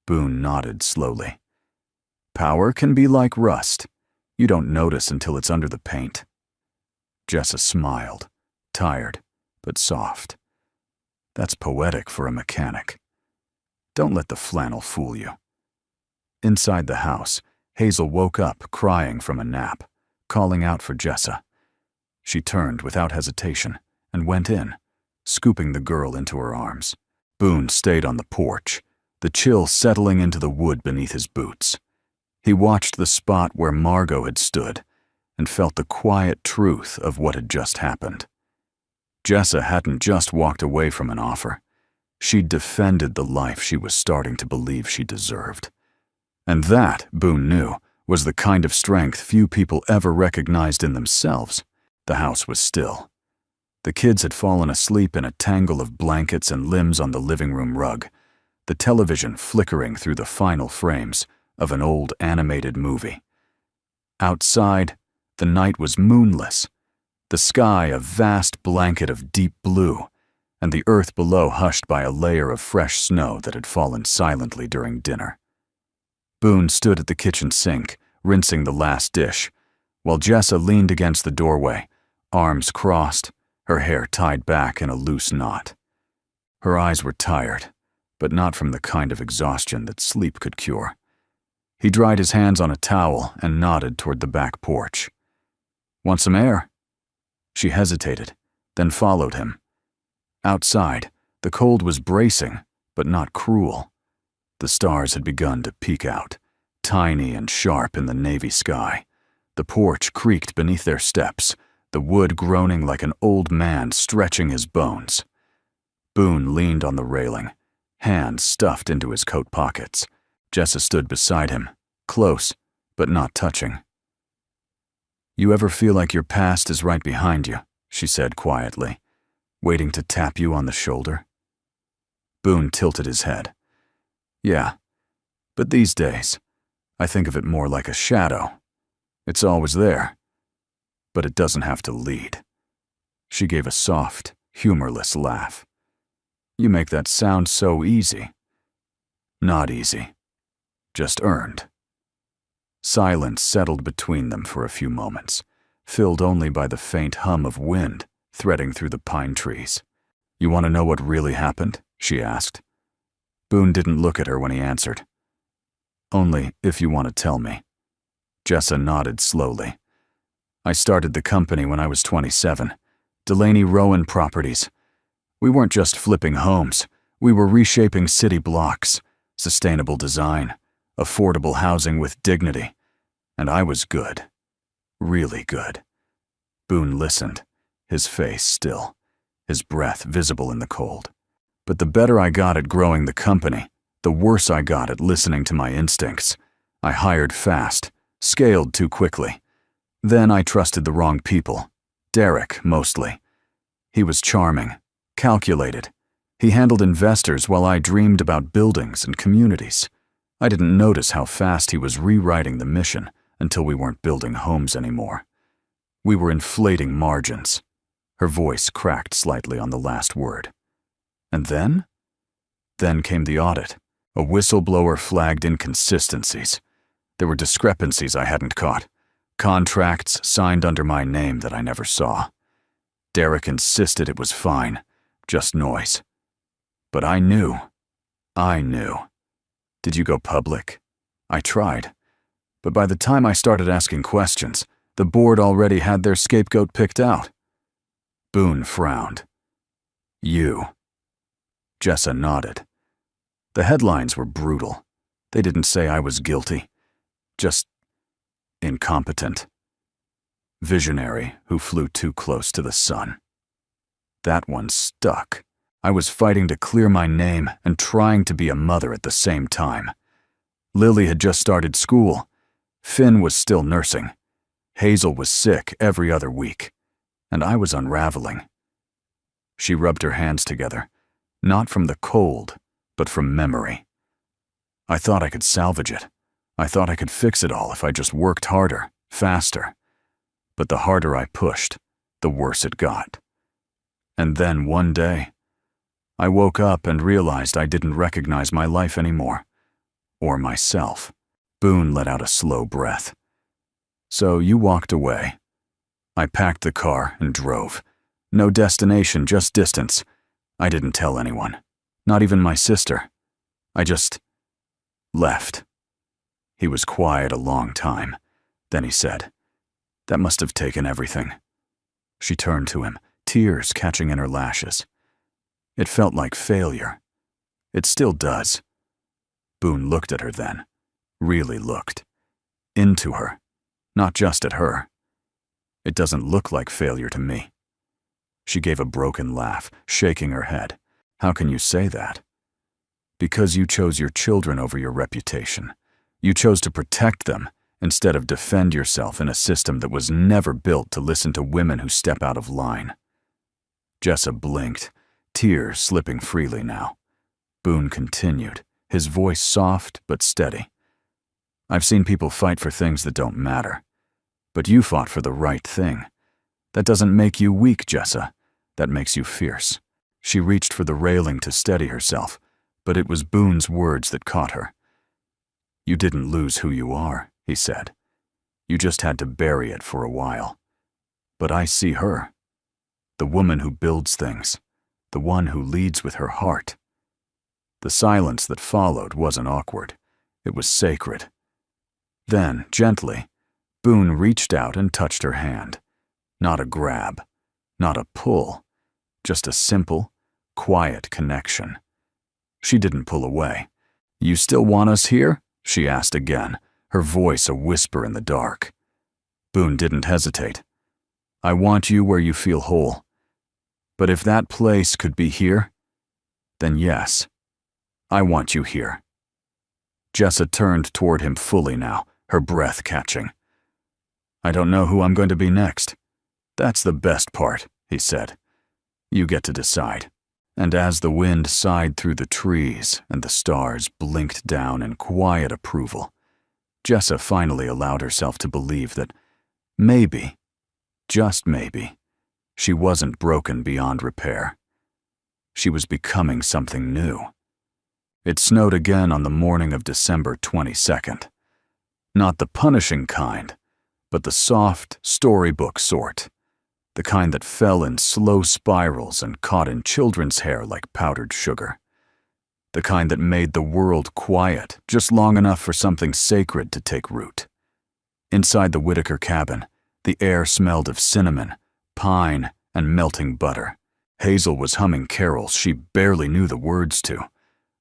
Boone nodded slowly. "Power can be like rust. You don't notice until it's under the paint." Jessa smiled, tired, but soft. "That's poetic for a mechanic. Don't let the flannel fool you." Inside the house, Hazel woke up crying from a nap, calling out for Jessa. She turned without hesitation and went in, scooping the girl into her arms. Boone stayed on the porch, the chill settling into the wood beneath his boots. He watched the spot where Margot had stood and felt the quiet truth of what had just happened. Jessa hadn't just walked away from an offer. She'd defended the life she was starting to believe she deserved. And that, Boone knew, was the kind of strength few people ever recognized in themselves. The house was still. The kids had fallen asleep in a tangle of blankets and limbs on the living room rug, the television flickering through the final frames of an old animated movie. Outside, the night was moonless, the sky a vast blanket of deep blue, and the earth below hushed by a layer of fresh snow that had fallen silently during dinner. Boone stood at the kitchen sink, rinsing the last dish, while Jessa leaned against the doorway, arms crossed, her hair tied back in a loose knot. Her eyes were tired, but not from the kind of exhaustion that sleep could cure. He dried his hands on a towel and nodded toward the back porch. "Want some air?" She hesitated, then followed him. Outside, the cold was bracing, but not cruel. The stars had begun to peek out, tiny and sharp in the navy sky. The porch creaked beneath their steps, the wood groaning like an old man stretching his bones. Boone leaned on the railing, hands stuffed into his coat pockets. Jessa stood beside him, close, but not touching. "You ever feel like your past is right behind you?" she said quietly, waiting to tap you on the shoulder. Boone tilted his head. "Yeah, but these days, I think of it more like a shadow. It's always there, but it doesn't have to lead." She gave a soft, humorless laugh. "You make that sound so easy." "Not easy. Just earned." Silence settled between them for a few moments, filled only by the faint hum of wind threading through the pine trees. "You want to know what really happened?" she asked. Boone didn't look at her when he answered. "Only if you want to tell me." Jessa nodded slowly. "I started the company when I was 27, Delaney Rowan Properties. We weren't just flipping homes, we were reshaping city blocks, sustainable design, affordable housing with dignity. And I was good. Really good." Boone listened, his face still, his breath visible in the cold. "But the better I got at growing the company, the worse I got at listening to my instincts. I hired fast, scaled too quickly. Then I trusted the wrong people. Derek, mostly. He was charming, calculated. He handled investors while I dreamed about buildings and communities. I didn't notice how fast he was rewriting the mission until we weren't building homes anymore. We were inflating margins." Her voice cracked slightly on the last word. "And then? Then came the audit. A whistleblower flagged inconsistencies. There were discrepancies I hadn't caught. Contracts signed under my name that I never saw. Derek insisted it was fine, just noise. But I knew. Did you go public? I tried. But by the time I started asking questions, the board already had their scapegoat picked out. Boone frowned. You. Jessa nodded. The headlines were brutal. They didn't say I was guilty. Just incompetent. Visionary who flew too close to the sun. That one stuck. I was fighting to clear my name and trying to be a mother at the same time. Lily had just started school. Finn was still nursing. Hazel was sick every other week. And I was unraveling. She rubbed her hands together, not from the cold, but from memory. I thought I could salvage it. I thought I could fix it all if I just worked harder, faster. But the harder I pushed, the worse it got. And then one day, I woke up and realized I didn't recognize my life anymore. Or myself. Boone let out a slow breath. So you walked away. I packed the car and drove. No destination, just distance. I didn't tell anyone. Not even my sister. I just left. He was quiet a long time. Then he said, "That must have taken everything." She turned to him, tears catching in her lashes. It felt like failure. It still does. Boone looked at her then. Really looked. Into her. Not just at her. It doesn't look like failure to me. She gave a broken laugh, shaking her head. How can you say that? Because you chose your children over your reputation. You chose to protect them instead of defend yourself in a system that was never built to listen to women who step out of line. Jessa blinked, tears slipping freely now. Boone continued, his voice soft but steady. I've seen people fight for things that don't matter. But you fought for the right thing. That doesn't make you weak, Jessa. That makes you fierce. She reached for the railing to steady herself, but it was Boone's words that caught her. You didn't lose who you are, he said. You just had to bury it for a while. But I see her. The woman who builds things. The one who leads with her heart. The silence that followed wasn't awkward. It was sacred. Then, gently, Boone reached out and touched her hand. Not a grab, not a pull, just a simple, quiet connection. She didn't pull away. You still want us here? She asked again, her voice a whisper in the dark. Boone didn't hesitate. I want you where you feel whole. But if that place could be here, then yes, I want you here. Jessa turned toward him fully now, her breath catching. I don't know who I'm going to be next. That's the best part, he said. You get to decide. And as the wind sighed through the trees and the stars blinked down in quiet approval, Jessa finally allowed herself to believe that maybe, just maybe, she wasn't broken beyond repair. She was becoming something new. It snowed again on the morning of December 22nd. Not the punishing kind, but the soft, storybook sort. The kind that fell in slow spirals and caught in children's hair like powdered sugar. The kind that made the world quiet just long enough for something sacred to take root. Inside the Whitaker cabin, the air smelled of cinnamon, pine, and melting butter. Hazel was humming carols she barely knew the words to.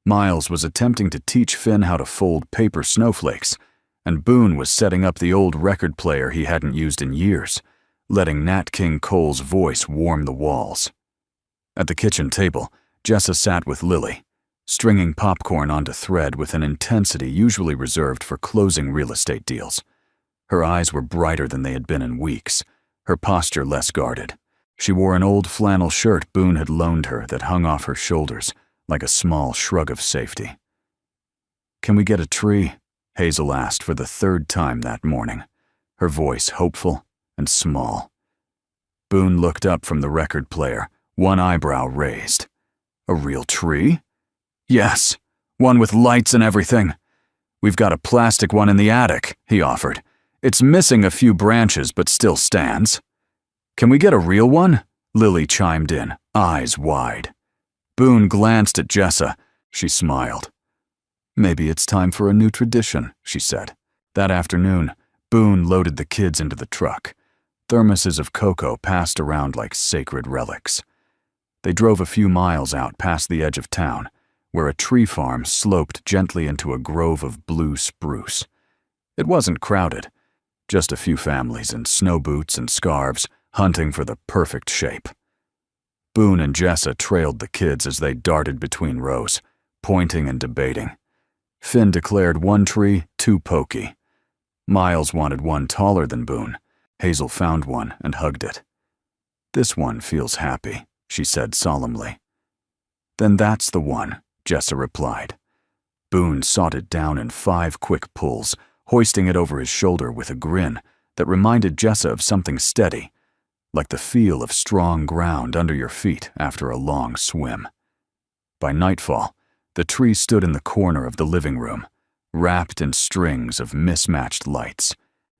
Miles was attempting to teach Finn how to fold paper snowflakes, and Boone was setting up the old record player he hadn't used in years, letting Nat King Cole's voice warm the walls. At the kitchen table, Jessa sat with Lily, stringing popcorn onto thread with an intensity usually reserved for closing real estate deals. Her eyes were brighter than they had been in weeks, her posture less guarded. She wore an old flannel shirt Boone had loaned her that hung off her shoulders like a small shrug of safety. Can we get a tree? Hazel asked for the third time that morning, her voice hopeful and small. Boone looked up from the record player, one eyebrow raised. A real tree? Yes, one with lights and everything. We've got a plastic one in the attic, he offered. It's missing a few branches but still stands. Can we get a real one? Lily chimed in, eyes wide. Boone glanced at Jessa. She smiled. Maybe it's time for a new tradition, she said. That afternoon, Boone loaded the kids into the truck. Thermoses of cocoa passed around like sacred relics. They drove a few miles out past the edge of town, where a tree farm sloped gently into a grove of blue spruce. It wasn't crowded, just a few families in snow boots and scarves hunting for the perfect shape. Boone and Jessa trailed the kids as they darted between rows, pointing and debating. Finn declared one tree too pokey. Miles wanted one taller than Boone. Hazel found one and hugged it. "This one feels happy," she said solemnly. "Then that's the one," Jessa replied. Boone sawed it down in 5 quick pulls, hoisting it over his shoulder with a grin that reminded Jessa of something steady, like the feel of strong ground under your feet after a long swim. By nightfall, the tree stood in the corner of the living room, wrapped in strings of mismatched lights.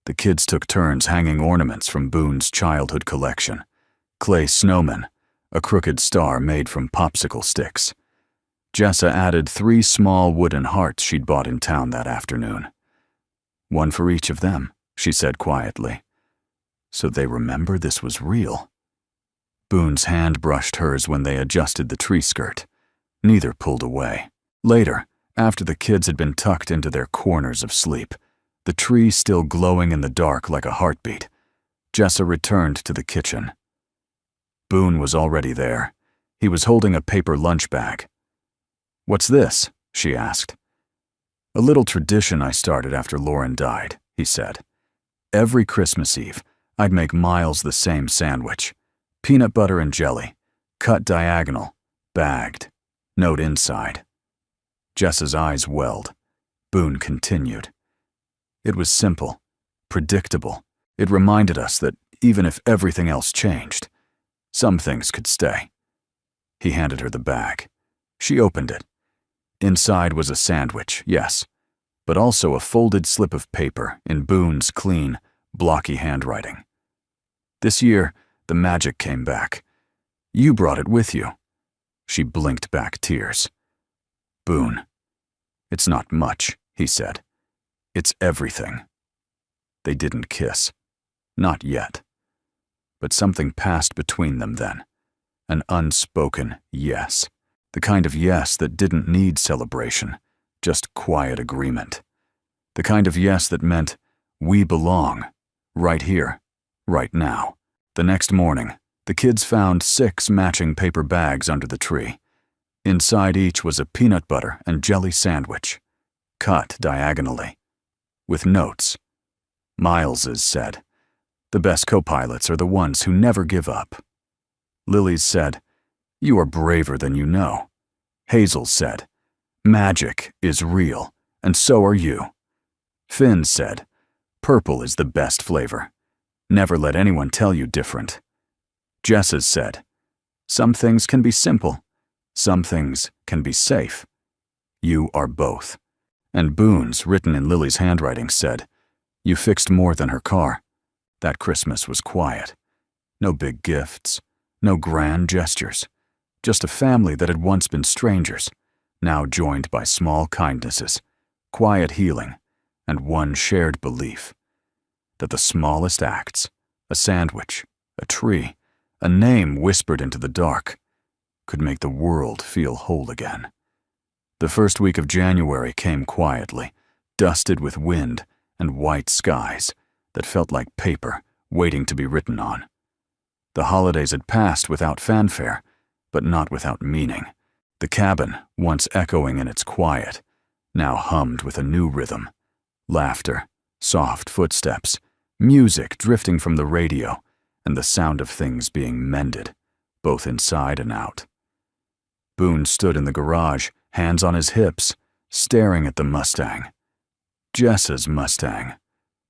The kids took turns hanging ornaments from Boone's childhood collection: clay snowmen, a crooked star made from popsicle sticks. Jessa added 3 small wooden hearts she'd bought in town that afternoon. "One for each of them," she said quietly. "So they remember this was real." Boone's hand brushed hers when they adjusted the tree skirt. Neither pulled away. Later, after the kids had been tucked into their corners of sleep, the tree still glowing in the dark like a heartbeat, Jessa returned to the kitchen. Boone was already there. He was holding a paper lunch bag. "What's this?" she asked. "A little tradition I started after Lauren died," he said. "Every Christmas Eve, I'd make Miles the same sandwich. Peanut butter and jelly, cut diagonal, bagged, note inside." Jessa's eyes welled. Boone continued. "It was simple, predictable. It reminded us that even if everything else changed, some things could stay." He handed her the bag. She opened it. Inside was a sandwich, yes, but also a folded slip of paper in Boone's clean, blocky handwriting. "This year, the magic came back. You brought it with you." She blinked back tears. "Boone, it's not much," he said. "It's everything." They didn't kiss. Not yet. But something passed between them then. An unspoken yes. The kind of yes that didn't need celebration, just quiet agreement. The kind of yes that meant, we belong, right here, right now. The next morning, the kids found 6 matching paper bags under the tree. Inside each was a peanut butter and jelly sandwich, cut diagonally, with notes. Miles's said, "The best co-pilots are the ones who never give up." Lily's said, "You are braver than you know." Hazel said, "Magic is real, and so are you." Finn said, "Purple is the best flavor. Never let anyone tell you different." Jessa's said, "Some things can be simple. Some things can be safe. You are both." And Boone's, written in Lily's handwriting, said, "You fixed more than her car." That Christmas was quiet. No big gifts, no grand gestures. Just a family that had once been strangers, now joined by small kindnesses, quiet healing, and one shared belief that the smallest acts, a sandwich, a tree, a name whispered into the dark, could make the world feel whole again. The first week of January came quietly, dusted with wind and white skies that felt like paper waiting to be written on. The holidays had passed without fanfare, but not without meaning. The cabin, once echoing in its quiet, now hummed with a new rhythm. Laughter, soft footsteps, music drifting from the radio, and the sound of things being mended, both inside and out. Boone stood in the garage, hands on his hips, staring at the Mustang. Jessa's Mustang,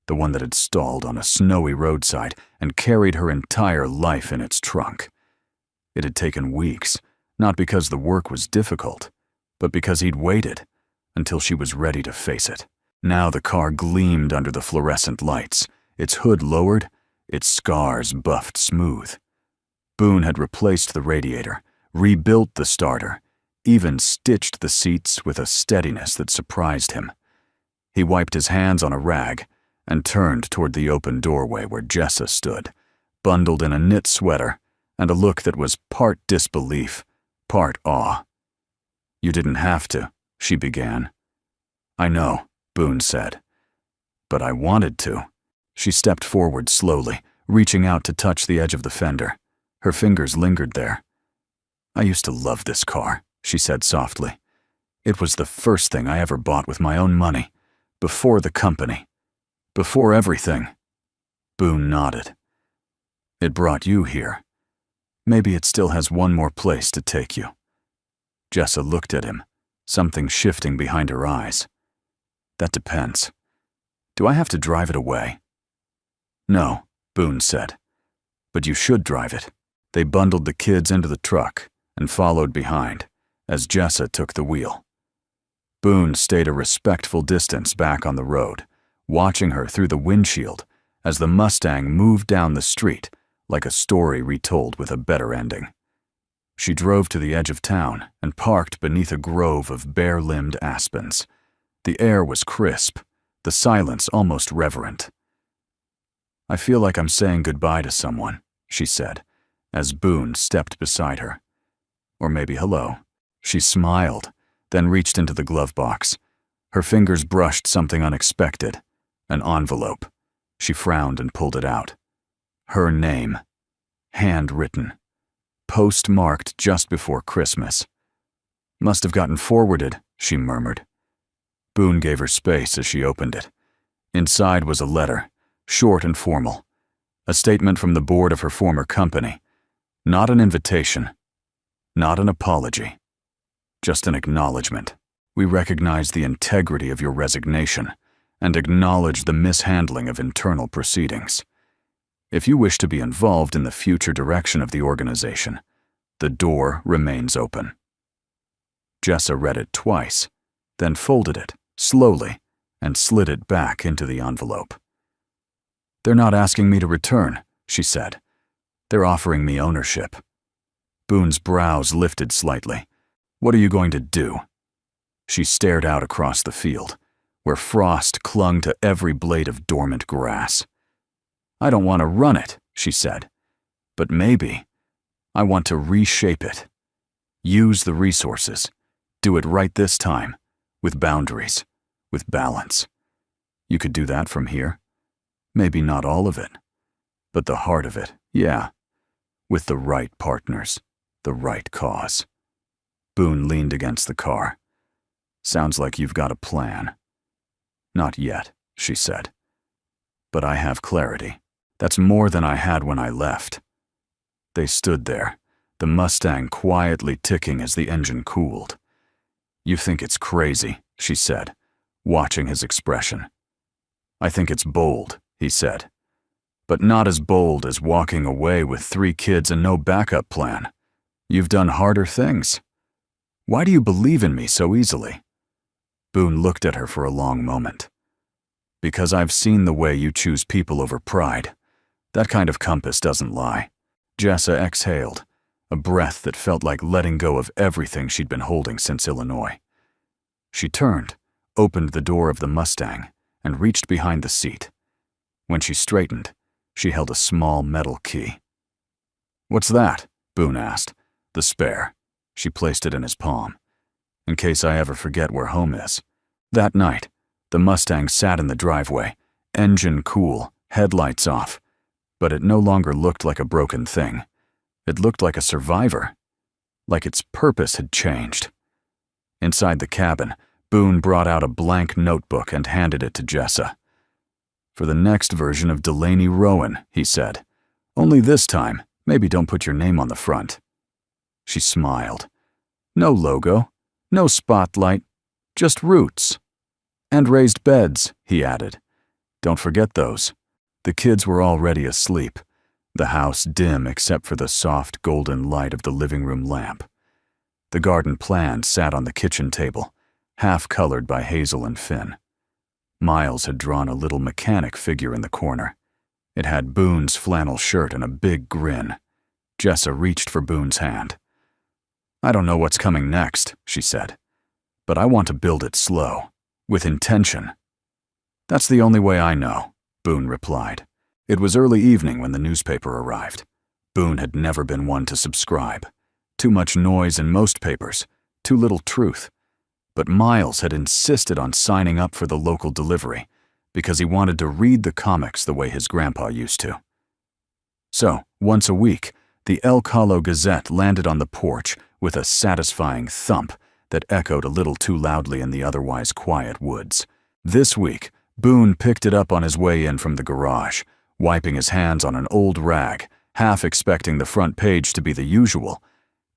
the one that had stalled on a snowy roadside and carried her entire life in its trunk. It had taken weeks, not because the work was difficult, but because he'd waited until she was ready to face it. Now the car gleamed under the fluorescent lights, its hood lowered, its scars buffed smooth. Boone had replaced the radiator, rebuilt the starter, even stitched the seats with a steadiness that surprised him. He wiped his hands on a rag and turned toward the open doorway where Jessa stood, bundled in a knit sweater and a look that was part disbelief, part awe. "You didn't have to," she began. "I know," Boone said. "But I wanted to." She stepped forward slowly, reaching out to touch the edge of the fender. Her fingers lingered there. "I used to love this car," she said softly. "It was the first thing I ever bought with my own money, before the company, before everything." Boone nodded. "It brought you here. Maybe it still has one more place to take you." Jessa looked at him, something shifting behind her eyes. "That depends. Do I have to drive it away?" "No," Boone said. "But you should drive it." They bundled the kids into the truck and followed behind as Jessa took the wheel. Boone stayed a respectful distance back on the road, watching her through the windshield as the Mustang moved down the street like a story retold with a better ending. She drove to the edge of town and parked beneath a grove of bare-limbed aspens. The air was crisp, the silence almost reverent. "I feel like I'm saying goodbye to someone," she said, as Boone stepped beside her. "Or maybe hello." She smiled, then reached into the glove box. Her fingers brushed something unexpected, an envelope. She frowned and pulled it out. Her name, handwritten, postmarked just before Christmas. "Must have gotten forwarded," she murmured. Boone gave her space as she opened it. Inside was a letter, short and formal, a statement from the board of her former company. Not an invitation, not an apology, just an acknowledgement. "We recognize the integrity of your resignation and acknowledge the mishandling of internal proceedings. If you wish to be involved in the future direction of the organization, the door remains open." Jessa read it twice, then folded it, slowly, and slid it back into the envelope. "They're not asking me to return," she said. "They're offering me ownership." Boone's brows lifted slightly. "What are you going to do?" She stared out across the field, where frost clung to every blade of dormant grass. "I don't want to run it," she said. "But maybe I want to reshape it. Use the resources. Do it right this time, with boundaries, with balance. You could do that from here. Maybe not all of it, but the heart of it, yeah. With the right partners, the right cause." Boone leaned against the car. "Sounds like you've got a plan." "Not yet," she said. "But I have clarity. That's more than I had when I left." They stood there, the Mustang quietly ticking as the engine cooled. "You think it's crazy," she said, watching his expression. "I think it's bold," he said. "But not as bold as walking away with 3 kids and no backup plan. You've done harder things. Why do you believe in me so easily?" Boone looked at her for a long moment. "Because I've seen the way you choose people over pride. That kind of compass doesn't lie." Jessa exhaled, a breath that felt like letting go of everything she'd been holding since Illinois. She turned, opened the door of the Mustang, and reached behind the seat. When she straightened, she held a small metal key. "What's that?" Boone asked. "The spare." She placed it in his palm. "In case I ever forget where home is." That night, the Mustang sat in the driveway, engine cool, headlights off, but it no longer looked like a broken thing. It looked like a survivor, like its purpose had changed. Inside the cabin, Boone brought out a blank notebook and handed it to Jessa. "For the next version of Delaney Rowan," he said. "Only this time, maybe don't put your name on the front." She smiled. "No logo, no spotlight, just roots. And raised beds," he added. "Don't forget those." The kids were already asleep, the house dim except for the soft golden light of the living room lamp. The garden plan sat on the kitchen table, half-colored by Hazel and Finn. Miles had drawn a little mechanic figure in the corner. It had Boone's flannel shirt and a big grin. Jessa reached for Boone's hand. "I don't know what's coming next," she said, "but I want to build it slow, with intention." "That's the only way I know," Boone replied. It was early evening when the newspaper arrived. Boone had never been one to subscribe. Too much noise in most papers, too little truth. But Miles had insisted on signing up for the local delivery because he wanted to read the comics the way his grandpa used to. So, once a week, the El Calo Gazette landed on the porch with a satisfying thump that echoed a little too loudly in the otherwise quiet woods. This week, Boone picked it up on his way in from the garage, wiping his hands on an old rag, half expecting the front page to be the usual: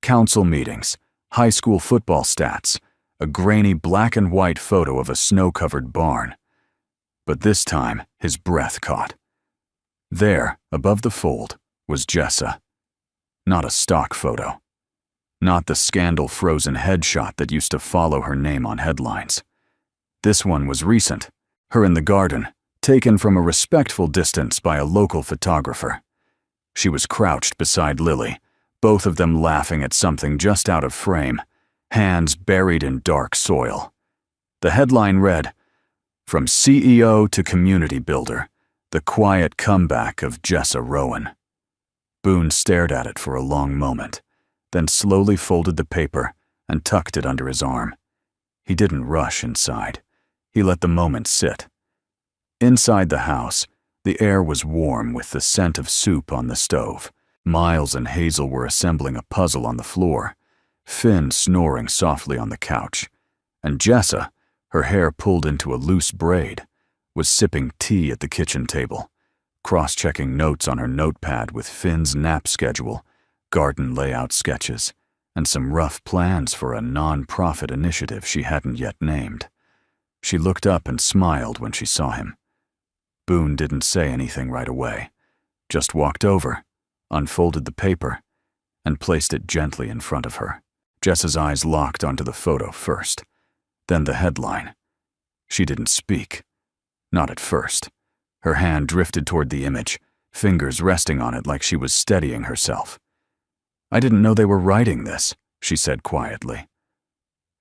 council meetings, high school football stats, a grainy black and white photo of a snow-covered barn. But this time, his breath caught. There, above the fold, was Jessa. Not a stock photo. Not the scandal-frozen headshot that used to follow her name on headlines. This one was recent, her in the garden, taken from a respectful distance by a local photographer. She was crouched beside Lily, both of them laughing at something just out of frame, hands buried in dark soil. The headline read, "From CEO to Community Builder, the quiet comeback of Jessa Rowan." Boone stared at it for a long moment, then slowly folded the paper and tucked it under his arm. He didn't rush inside. He let the moment sit. Inside the house, the air was warm with the scent of soup on the stove. Miles and Hazel were assembling a puzzle on the floor, Finn snoring softly on the couch, and Jessa, her hair pulled into a loose braid, was sipping tea at the kitchen table, cross-checking notes on her notepad with Finn's nap schedule, garden layout sketches, and some rough plans for a non-profit initiative she hadn't yet named. She looked up and smiled when she saw him. Boone didn't say anything right away, just walked over, unfolded the paper, and placed it gently in front of her. Jessa's eyes locked onto the photo first, then the headline. She didn't speak. Not at first. Her hand drifted toward the image, fingers resting on it like she was steadying herself. "I didn't know they were writing this," she said quietly.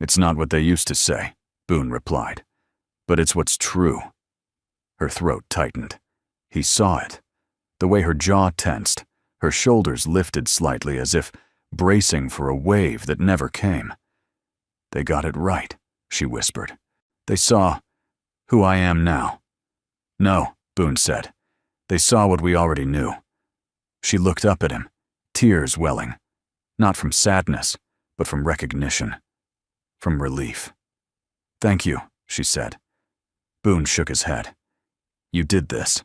"It's not what they used to say," Boone replied, "but it's what's true." Her throat tightened. He saw it. The way her jaw tensed, her shoulders lifted slightly as if bracing for a wave that never came. "They got it right," she whispered. "They saw who I am now." "No," Boone said. "They saw what we already knew." She looked up at him, tears welling, not from sadness, but from recognition, from relief. "Thank you," she said. Boone shook his head. "You did this."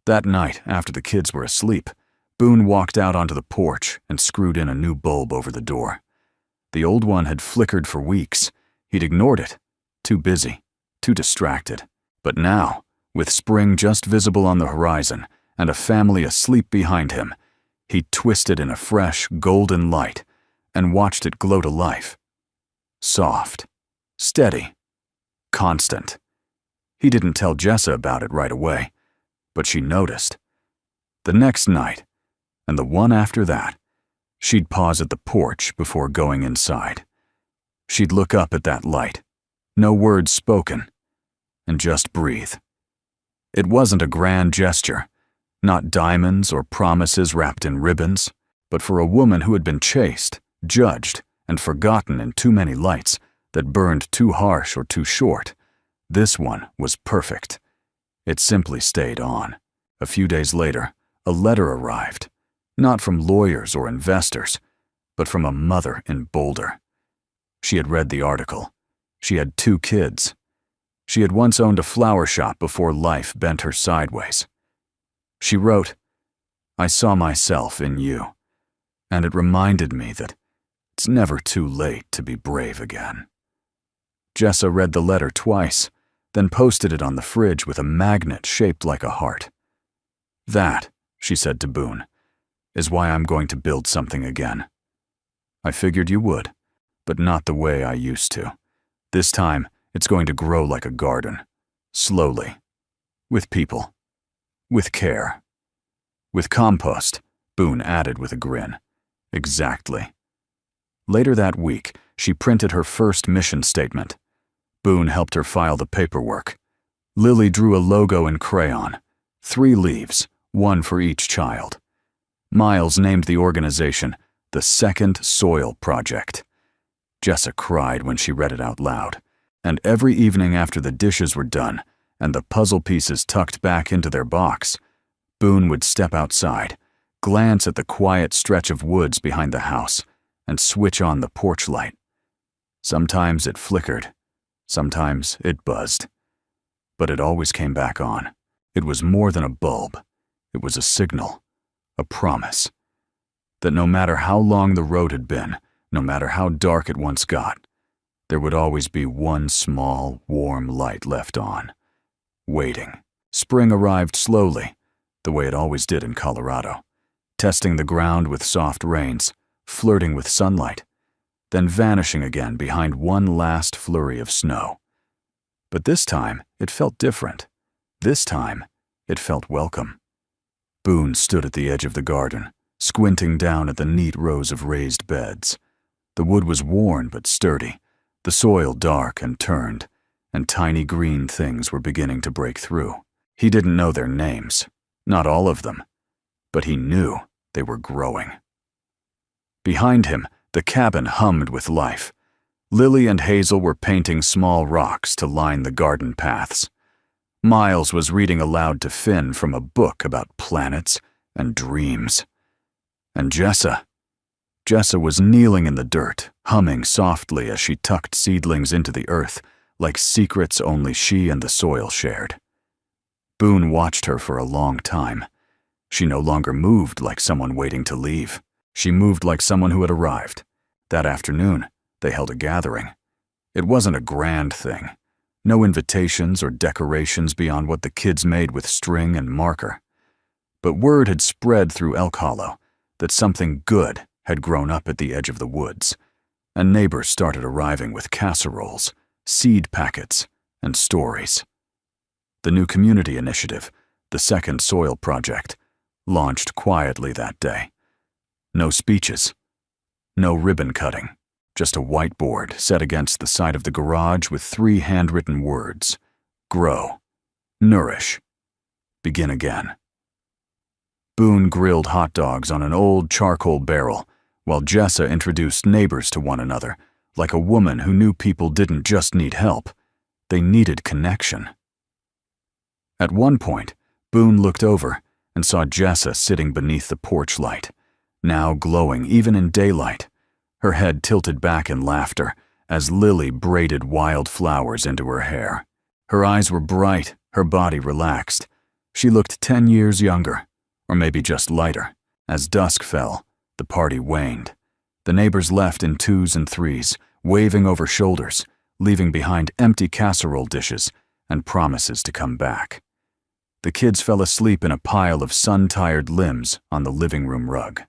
That night, after the kids were asleep, Boone walked out onto the porch and screwed in a new bulb over the door. The old one had flickered for weeks. He'd ignored it. Too busy, too distracted. But now, with spring just visible on the horizon and a family asleep behind him, he twisted in a fresh, golden light and watched it glow to life. Soft, steady, constant. He didn't tell Jessa about it right away, but she noticed. The next night, and the one after that, she'd pause at the porch before going inside. She'd look up at that light, no words spoken, and just breathe. It wasn't a grand gesture, not diamonds or promises wrapped in ribbons, but for a woman who had been chased, judged, and forgotten in too many lights that burned too harsh or too short, this one was perfect. It simply stayed on. A few days later, a letter arrived, not from lawyers or investors, but from a mother in Boulder. She had read the article. She had 2 kids. She had once owned a flower shop before life bent her sideways. She wrote, "I saw myself in you, and it reminded me that it's never too late to be brave again." Jessa read the letter twice, then posted it on the fridge with a magnet shaped like a heart. "That," she said to Boone, "is why I'm going to build something again. I figured you would, but not the way I used to. This time, it's going to grow like a garden, slowly, with people, with care. With compost," Boone added with a grin. "Exactly." Later that week, she printed her first mission statement. Boone helped her file the paperwork. Lily drew a logo in crayon, 3 leaves, 1 for each child. Miles named the organization the Second Soil Project. Jessa cried when she read it out loud, and every evening after the dishes were done and the puzzle pieces tucked back into their box, Boone would step outside, glance at the quiet stretch of woods behind the house, and switch on the porch light. Sometimes it flickered, sometimes it buzzed, but it always came back on. It was more than a bulb. It was a signal, a promise, that no matter how long the road had been, no matter how dark it once got, there would always be one small, warm light left on, waiting. Spring arrived slowly, the way it always did in Colorado, testing the ground with soft rains, flirting with sunlight, then vanishing again behind one last flurry of snow. But this time, it felt different. This time, it felt welcome. Boone stood at the edge of the garden, squinting down at the neat rows of raised beds. The wood was worn but sturdy, the soil dark and turned, and tiny green things were beginning to break through. He didn't know their names, not all of them, but he knew they were growing. Behind him, the cabin hummed with life. Lily and Hazel were painting small rocks to line the garden paths. Miles was reading aloud to Finn from a book about planets and dreams. And Jessa was kneeling in the dirt, humming softly as she tucked seedlings into the earth, like secrets only she and the soil shared. Boone watched her for a long time. She no longer moved like someone waiting to leave. She moved like someone who had arrived. That afternoon, they held a gathering. It wasn't a grand thing. No invitations or decorations beyond what the kids made with string and marker. But word had spread through Elk Hollow that something good had grown up at the edge of the woods, and neighbors started arriving with casseroles, seed packets, and stories. The new community initiative, the Second Soil Project, launched quietly that day. No speeches, no ribbon cutting, just a whiteboard set against the side of the garage with 3 handwritten words: grow, nourish, begin again. Boone grilled hot dogs on an old charcoal barrel, while Jessa introduced neighbors to one another, like a woman who knew people didn't just need help, they needed connection. At one point, Boone looked over and saw Jessa sitting beneath the porch light, now glowing even in daylight, her head tilted back in laughter as Lily braided wild flowers into her hair. Her eyes were bright, her body relaxed. She looked 10 years younger, or maybe just lighter. As dusk fell, the party waned. The neighbors left in 2s and 3s, waving over shoulders, leaving behind empty casserole dishes and promises to come back. The kids fell asleep in a pile of sun-tired limbs on the living room rug.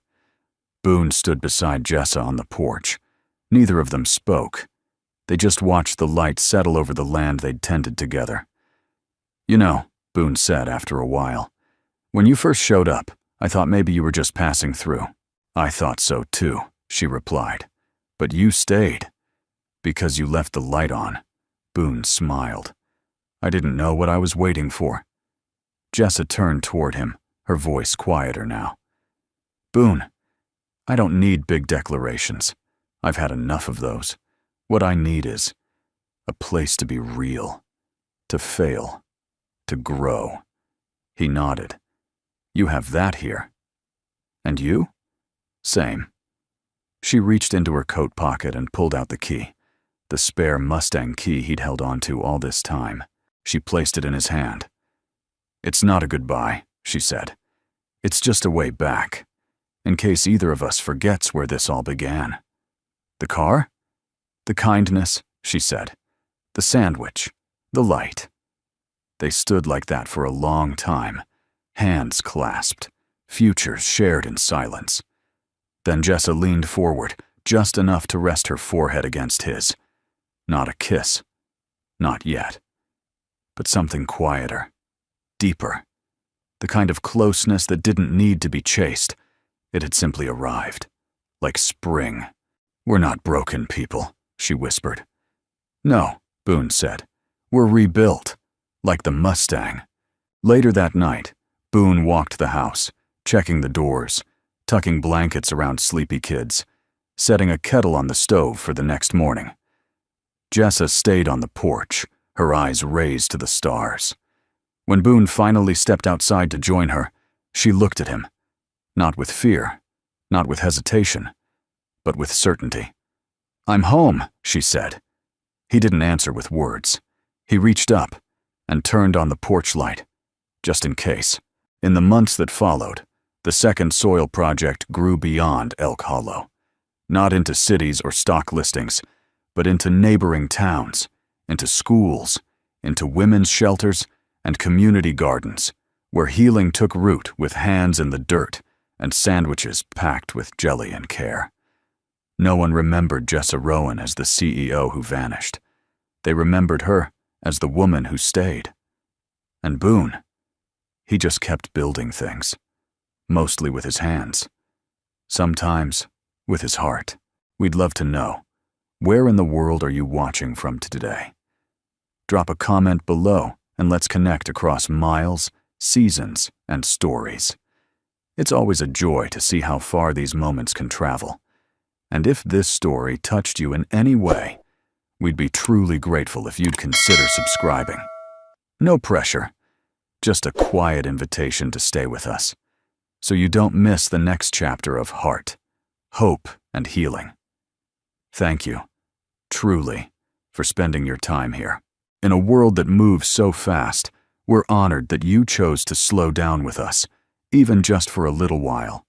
Boone stood beside Jessa on the porch. Neither of them spoke. They just watched the light settle over the land they'd tended together. "You know," Boone said after a while, "when you first showed up, I thought maybe you were just passing through." "I thought so too," she replied. "But you stayed. Because you left the light on." Boone smiled. "I didn't know what I was waiting for." Jessa turned toward him, her voice quieter now. "Boone, I don't need big declarations. I've had enough of those. What I need is a place to be real, to fail, to grow." He nodded. "You have that here. And you?" "Same." She reached into her coat pocket and pulled out the key, the spare Mustang key he'd held onto all this time. She placed it in his hand. "It's not a goodbye," she said. "It's just a way back, in case either of us forgets where this all began." "The car?" "The kindness," she said. "The sandwich. The light." They stood like that for a long time, hands clasped, futures shared in silence. Then Jessa leaned forward, just enough to rest her forehead against his. Not a kiss. Not yet. But something quieter, deeper. The kind of closeness that didn't need to be chased. It had simply arrived, like spring, "We're not broken people," she whispered. "No," Boone said. "We're rebuilt, like the Mustang." Later that night, Boone walked the house, checking the doors, tucking blankets around sleepy kids, setting a kettle on the stove for the next morning. Jessa stayed on the porch, her eyes raised to the stars. When Boone finally stepped outside to join her, she looked at him, not with fear, not with hesitation, but with certainty. "I'm home," she said. He didn't answer with words. He reached up and turned on the porch light, just in case. In the months that followed, the second soil project grew beyond Elk Hollow, not into cities or stock listings, but into neighboring towns, into schools, into women's shelters and community gardens, where healing took root with hands in the dirt and sandwiches packed with jelly and care. No one remembered Jessa Rowan as the CEO who vanished. They remembered her as the woman who stayed. And Boone, he just kept building things, mostly with his hands, sometimes with his heart. We'd love to know, where in the world are you watching from today? Drop a comment below and let's connect across miles, seasons, and stories. It's always a joy to see how far these moments can travel. And if this story touched you in any way, we'd be truly grateful if you'd consider subscribing. No pressure, just a quiet invitation to stay with us, so you don't miss the next chapter of heart, hope, and healing. Thank you, truly, for spending your time here. In a world that moves so fast, we're honored that you chose to slow down with us, even just for a little while.